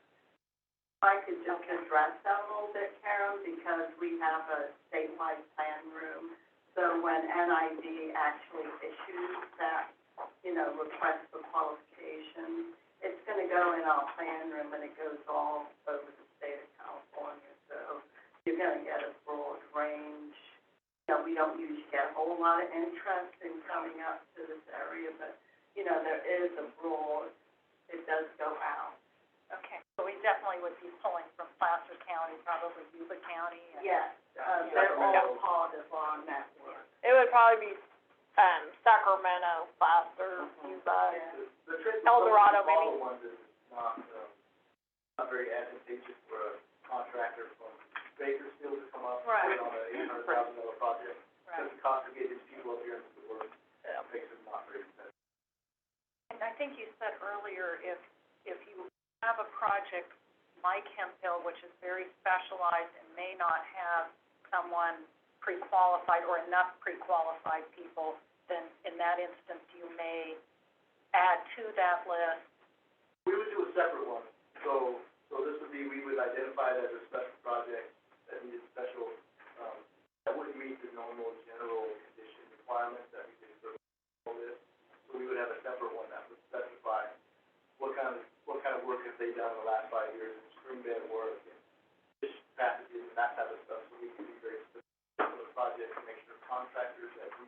I could just address that a little bit, Karen, because we have a statewide plan room. So when NID actually issues that, request for qualifications, it's gonna go in our plan room and it goes all over the state of California. So you're gonna get a broad range. We don't usually get a whole lot of interest in coming up to this area, but, there is a broad, it does go out.
Okay, so we definitely would be pulling from Placer County, probably Yuba County. And
Yes, they're all part of our network.
It would probably be, Sacramento, Placer, Yuba,
The trick with
El Dorado,
those smaller
maybe.
ones is not very advantageous for a contractor from Bakersfield to come up
Right.
on a $800,000 project. Because the cost of getting these people up here into the work, makes it not very expensive.
And I think you said earlier, if you have a project like Hemp Hill, which is very specialized and may not have someone pre-qualified or enough pre-qualified people, then in that instance, you may add to that list.
We would do a separate one. So this would be, we would identify it as a special project that needed special, that wouldn't meet the normal general condition requirements that we could sort of this. So we would have a separate one that would specify what kind of work have they done in the last 5 years, in stream bed work, and fish passages, and that type of stuff. So we can be very specific for the project to make sure contractors that do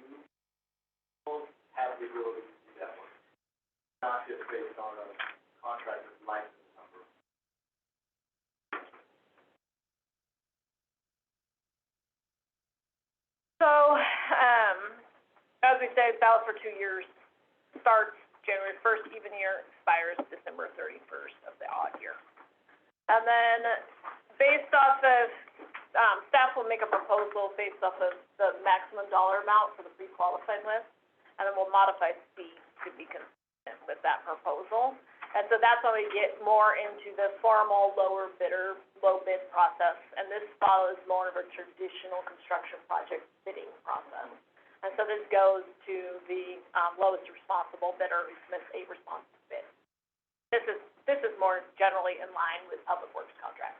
have the ability to do that work. Not just based on a contractor's license number.
So, as we say, valid for 2 years, starts January 1st, even year, expires December 31st of the odd year. And then, based off of, will make a proposal based off of the maximum dollar amount for the pre-qualified list, and then we'll modify C to be consistent with that proposal. And so that's when we get more into the formal low bid process, and this follows more of a traditional construction project bidding process. And so this goes to the, lowest responsible bidder who submits a responsive bid. This is more generally in line with public works contracts.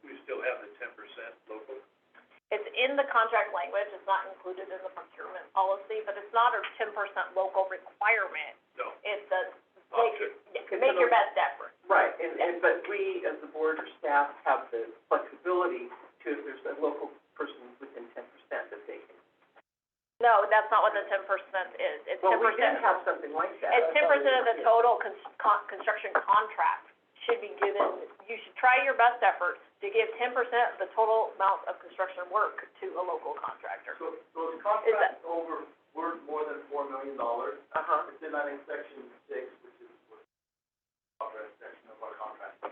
We still have the 10% local.
It's in the contract language, it's not included in the procurement policy, but it's not a 10% local requirement.
No.
It's a,
Option.
make your best effort.
Right, and, but we, as the board or staff, have the flexibility to, if there's a local person within 10% that they can.
No, that's not what the 10% is. It's 10%.
Well, we did have something like that.
It's 10% of the total construction contract should be given, you should try your best efforts to give 10% of the total amount of construction work to a local contractor.
So those contracts over, worth more than $4 million, it's in, I think, section 6, which is the contract section of our contract. It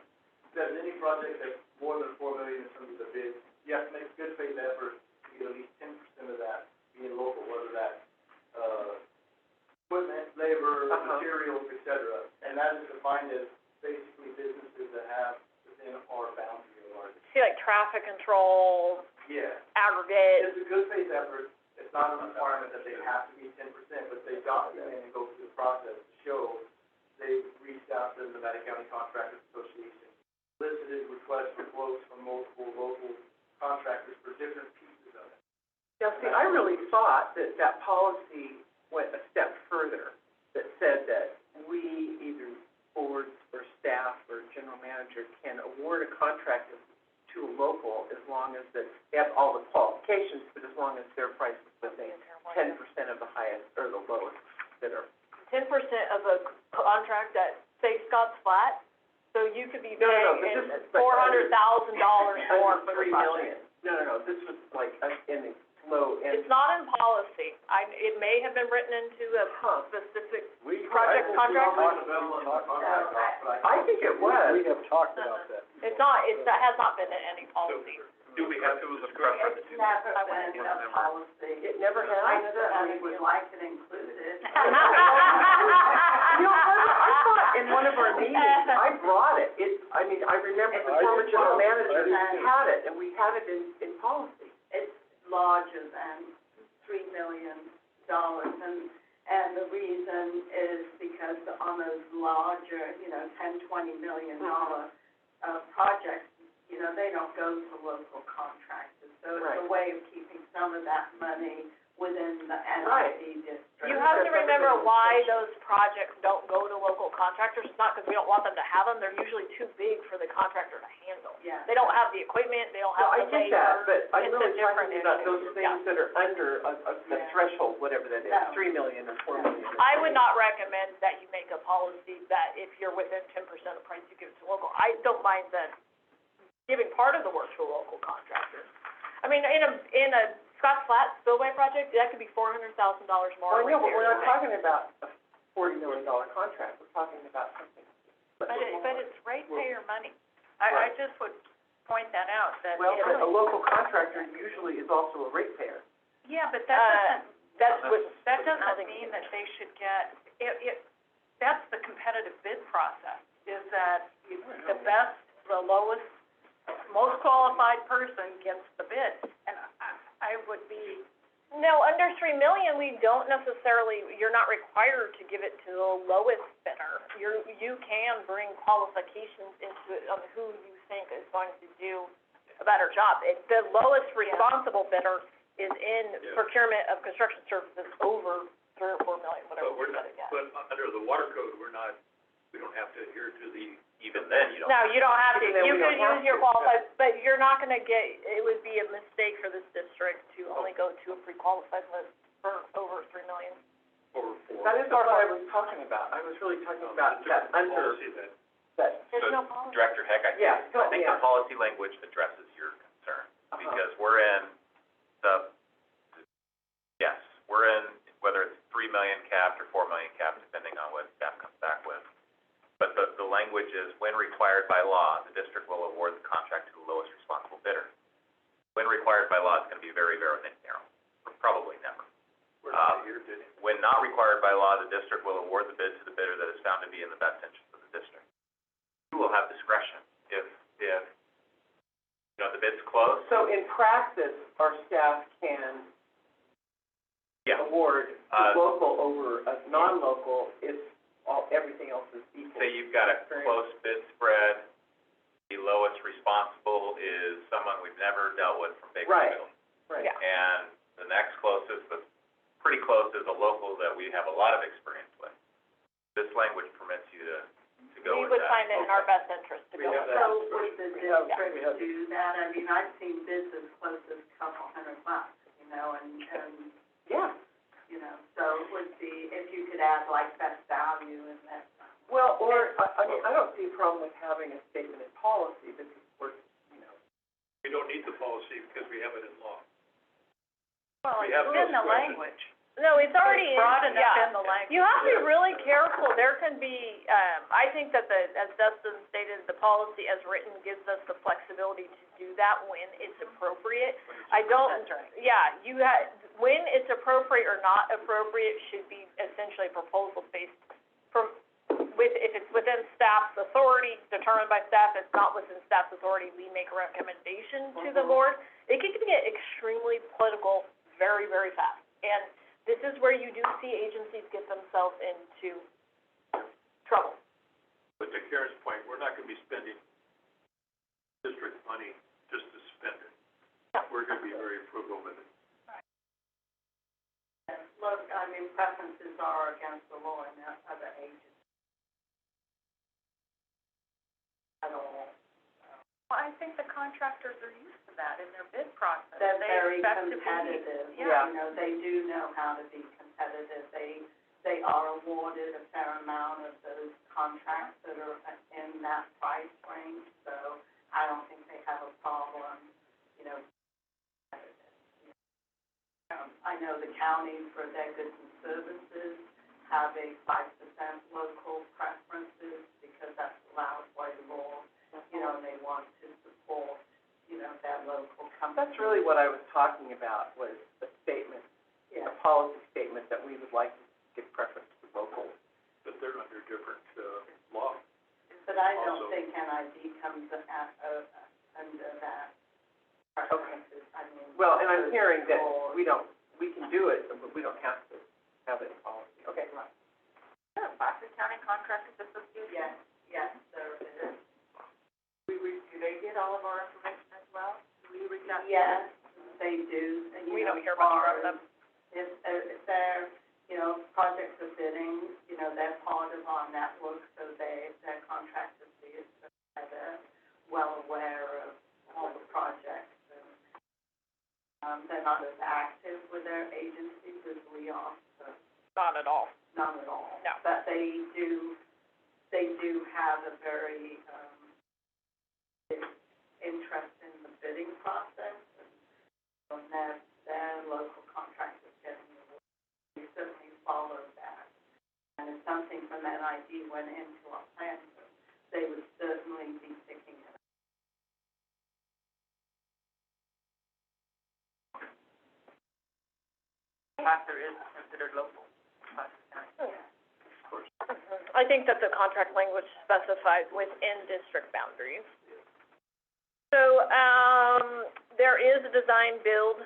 says any project that's more than $4 million in terms of the bid, you have to make good faith effort to get at least 10% of that being local, whether that's, equipment, labor, materials, et cetera. And that is defined as basically businesses that have within our boundary of our.
See, like traffic control,
Yeah.
aggregate.
It's a good faith effort. It's not a requirement that they have to be 10%, but they document and go through the process to show they've reached out to the Nevada County Contractors Association, solicited requests for quotes from multiple local contractors for different pieces of it.
Now, see, I really thought that that policy went a step further, that said that we, either boards or staff or general manager, can award a contract to a local as long as that, they have all the qualifications, but as long as their price is within 10% of the highest or the lowest bidder.
10% of a contract that, say, Scott's Flat, so you could be paying $400,000 more for the project.
No, this was like in the low end.
It's not in policy. It may have been written into a specific project contract.
I think it was.
We have talked about that.
It's not, that has not been in any policy.
Do we have to preference?
It's never been a policy.
It never has.
I certainly would like it included.
You know, I thought in one of our meetings, I brought it. I remember the former general manager had it, and we had it in policy.
It's larger than $3 million, and the reason is because on those larger, $10, $20 million projects, they don't go to local contractors. So it's a way of keeping some of that money within the NID district.
You have to remember why those projects don't go to local contractors. It's not because we don't want them to have them. They're usually too big for the contractor to handle.
Yeah.
They don't have the equipment, they don't have the labor.
I get that, but I'm
It's a
really
different
talking about
issue.
those things that are under the threshold, whatever that is,
No.
3 million or 4 million.
I would not recommend that you make a policy that if you're within 10% of price, you give it to local. I don't mind then giving part of the work to a local contractor. I mean, in a Scott Flat spillway project, that could be $400,000 more.
Well, I know, but we're not talking about a $40 million contract, we're talking about something.
But it's ratepayer money. I just would point that out, that.
Well, a local contractor usually is also a ratepayer.
Yeah, but that
That
doesn't mean that they should get, that's the competitive bid process, is that the best, the lowest, most qualified person gets the bid. And I would be,
No, under $3 million, we don't necessarily, you're not required to give it to the lowest bidder. You can bring qualifications into it on who you think is going to do a better job. The lowest responsible bidder is in procurement of construction services over $3 or $4 million, whatever
But we're
we
not,
set it at.
but under the water code, we don't have to adhere to the.
Even then, you don't.
No, you don't have to.
Even then,
You
we don't
could
have
use your
to.
qualified, but you're not gonna get, it would be a mistake for this district to only go to a pre-qualified list for over $3 million.
Over four.
That isn't what I was talking about, I was really talking about that under,
Policy that.
There's
So,
no policy.
Director Heck, I think
yeah.
the policy language addresses your concern, because we're in we're in, whether it's 3 million capped or 4 million capped, depending on what staff comes back with. But the language is, when required by law, the district will award the contract to the lowest responsible bidder. When required required by law, it's gonna be very, very narrow, or probably never.
We're not here, did it?
When not required by law, the district will award the bid to the bidder that is found to be in the best interest of the district. You will have discretion if, you know, the bid's closed.
So in practice, our staff can
Yeah.
award local over a non-local if everything else is equal.
Say you've got a close bid spread, the lowest responsible is someone we've never dealt with from Bakersfield.
Right.
Yeah.
And the next closest, but pretty close, is a local that we have a lot of experience with. This language permits you to go
We
with
would
that.
find it in our best interest to
We
go
have
with
that.
that.
So would the
We have-
district
we have-
do that? I mean, I've seen bids as close as a couple $100, you know, and,
Yeah.
you know, so it would be, if you could add like best value and that.
Well, or, I mean, I don't see a problem with having a statement in policy that supports, you know.
We don't need the policy because we have it in law.
Well,
We
it's
have
in
those
the
questions.
language.
No, it's already in,
Broad enough
yeah.
in the language.
You have to be really careful. There can be, I think that as Dustin stated, the policy as written gives us the flexibility to do that when it's appropriate. I don't,
That's right.
yeah, when it's appropriate or not appropriate should be essentially proposal based if it's within staff's authority, determined by staff. If it's not within staff's authority, we make a recommendation to the board. It can get extremely political very, very fast. And this is where you do see agencies get themselves into trouble.
But to Karen's point, we're not gonna be spending district money just to spend it. We're gonna be very frugal with it.
Look, I mean, preferences are against the law in other agencies. At all.
Well, I think the contractors are used to that in their bid process.
They're
They
very
expect to be-
competitive,
Yeah.
you know, they do know how to be competitive. They are awarded a fair amount of those contracts that are in that price range, so I don't think they have a problem, you know. I know the county, for their goods and services, have a 5% local preferences because that's allowed by law, you know, and they want to support, you know, that local company.
That's really what I was talking about, was a statement,
Yeah.
a policy statement that we would like to give preference to local.
But they're under different, law.
But I
Also-
don't think NID comes under that
Okay.
preferences, I mean.
Well, and I'm hearing that
or-
we can do it, but we don't have to have it in policy. Okay.
Boston County Contractors Association?
Yes, there is.
Do they get all of our information as well? Do we reach out to them?
Yes, they do, and
We
you know,
don't hear much
as far
from them.
if they're, you know, projects are bidding, you know, they're part of our network, so their contractors see it, so they're well aware of all the projects, and, they're not as active with their agencies as we are, so,
Not at all.
not at all.
No.
But they do have a very, interest in the bidding process, and from their local contractors getting the work. We certainly follow that. And if something from NID went into our plan, they would certainly be picking it up.
Placer is considered local, Boston County.
I think that the contract language specifies within district boundaries. So, there is a design build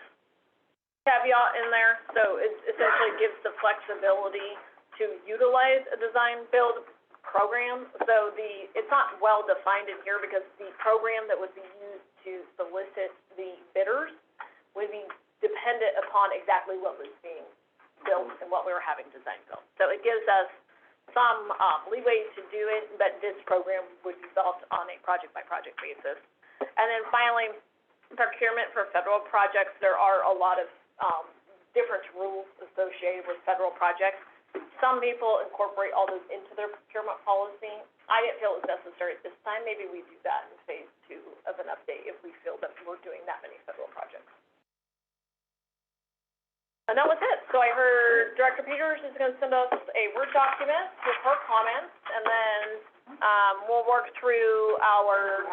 caveat in there, so it essentially gives the flexibility to utilize a design build program. So it's not well defined in here because the program that would be used to solicit the bidders would be dependent upon exactly what was being built and what we were having design built. So it gives us some leeway to do it, but this program would be built on a project-by-project basis. And then finally, procurement for federal projects, there are a lot of different rules associated with federal projects. Some people incorporate all those into their procurement policy. I didn't feel it was necessary at this time. Maybe we do that in phase 2 of an update if we feel that we're doing that many federal projects. And that was it. So I heard Director Peters is going to send us a Word document with her comments, and then we'll work through our,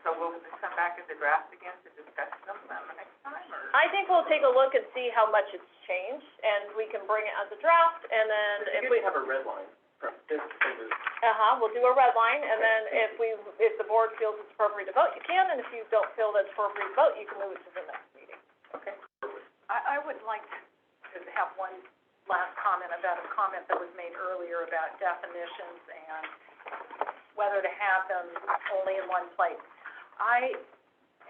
So will this come back as a draft again to discuss them the next time, or?
I think we'll take a look and see how much it's changed, and we can bring it as a draft, and then if we,
have a red line from this over.
we'll do a red line, and then if the board feels it's appropriate to vote, you can, and if you don't feel that's appropriate to vote, you can move it to the next meeting.
Okay.
I would like to have one last comment about a comment that was made earlier about definitions and whether to have them only in one place. I,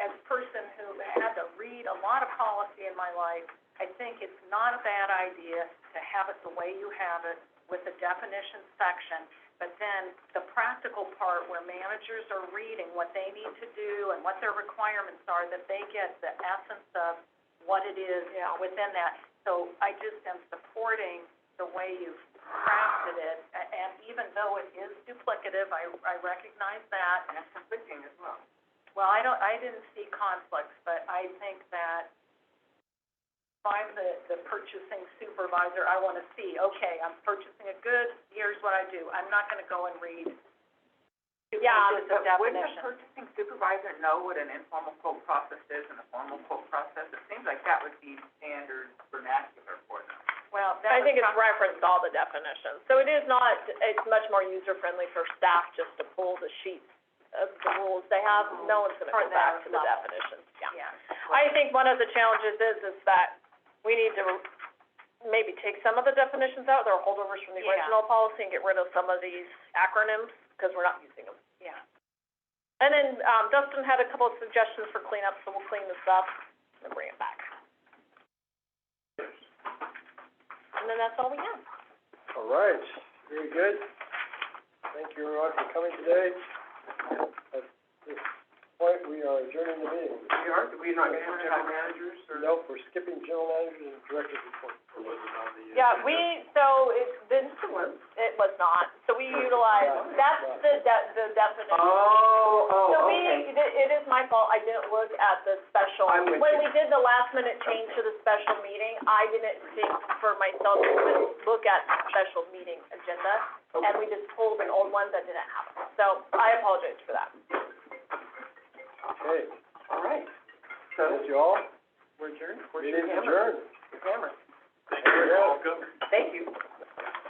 as a person who had to read a lot of policy in my life, I think it's not a bad idea to have it the way you have it with the definition section, but then the practical part where managers are reading what they need to do and what their requirements are, that they get the essence of what it is within that. So I just am supporting the way you've crafted it, and even though it is duplicative, I recognize that.
And it's conflicting as well.
Well, I didn't see conflicts, but I think that if I'm the purchasing supervisor, I want to see, okay, I'm purchasing a good, here's what I do. I'm not going to go and read two pages of
But wouldn't a
definition.
purchasing supervisor know what an informal quote process is and a formal quote process? It seems like that would be standard vernacular for them.
Well, that
I think
was
it's referenced all the definitions, so it is not, it's much more user-friendly for staff just to pull the sheets of the rules they have. No one's gonna
For
go back
their
to the
level.
definitions,
Yeah.
I think one of the challenges is that we need to maybe take some of the definitions out, there are holdovers from the
Yeah.
original policy, and get rid of some of these acronyms, because we're not using them.
Yeah.
And then, Dustin had a couple of suggestions for cleanup, so we'll clean this up and bring it back. And then that's all we have.
All right, very good. Thank you everyone for coming today. At this point, we are adjourning the meeting.
Do we not have general managers or?
Nope, we're skipping general managers and directors report.
Or was it on the?
Yeah, it was not, so we utilized, that's the definition. So it is my fault, I didn't look at the special,
I'm with
when
you.
we did the last minute change to the special meeting, I didn't think for myself to look at the special meeting agenda, and we just pulled an old one that didn't have it, so I apologize for that.
Okay,
All right. So,
thank you all.
we're adjourned?
Meeting adjourned.
Hammer.
Thank you, you're welcome.
Thank you.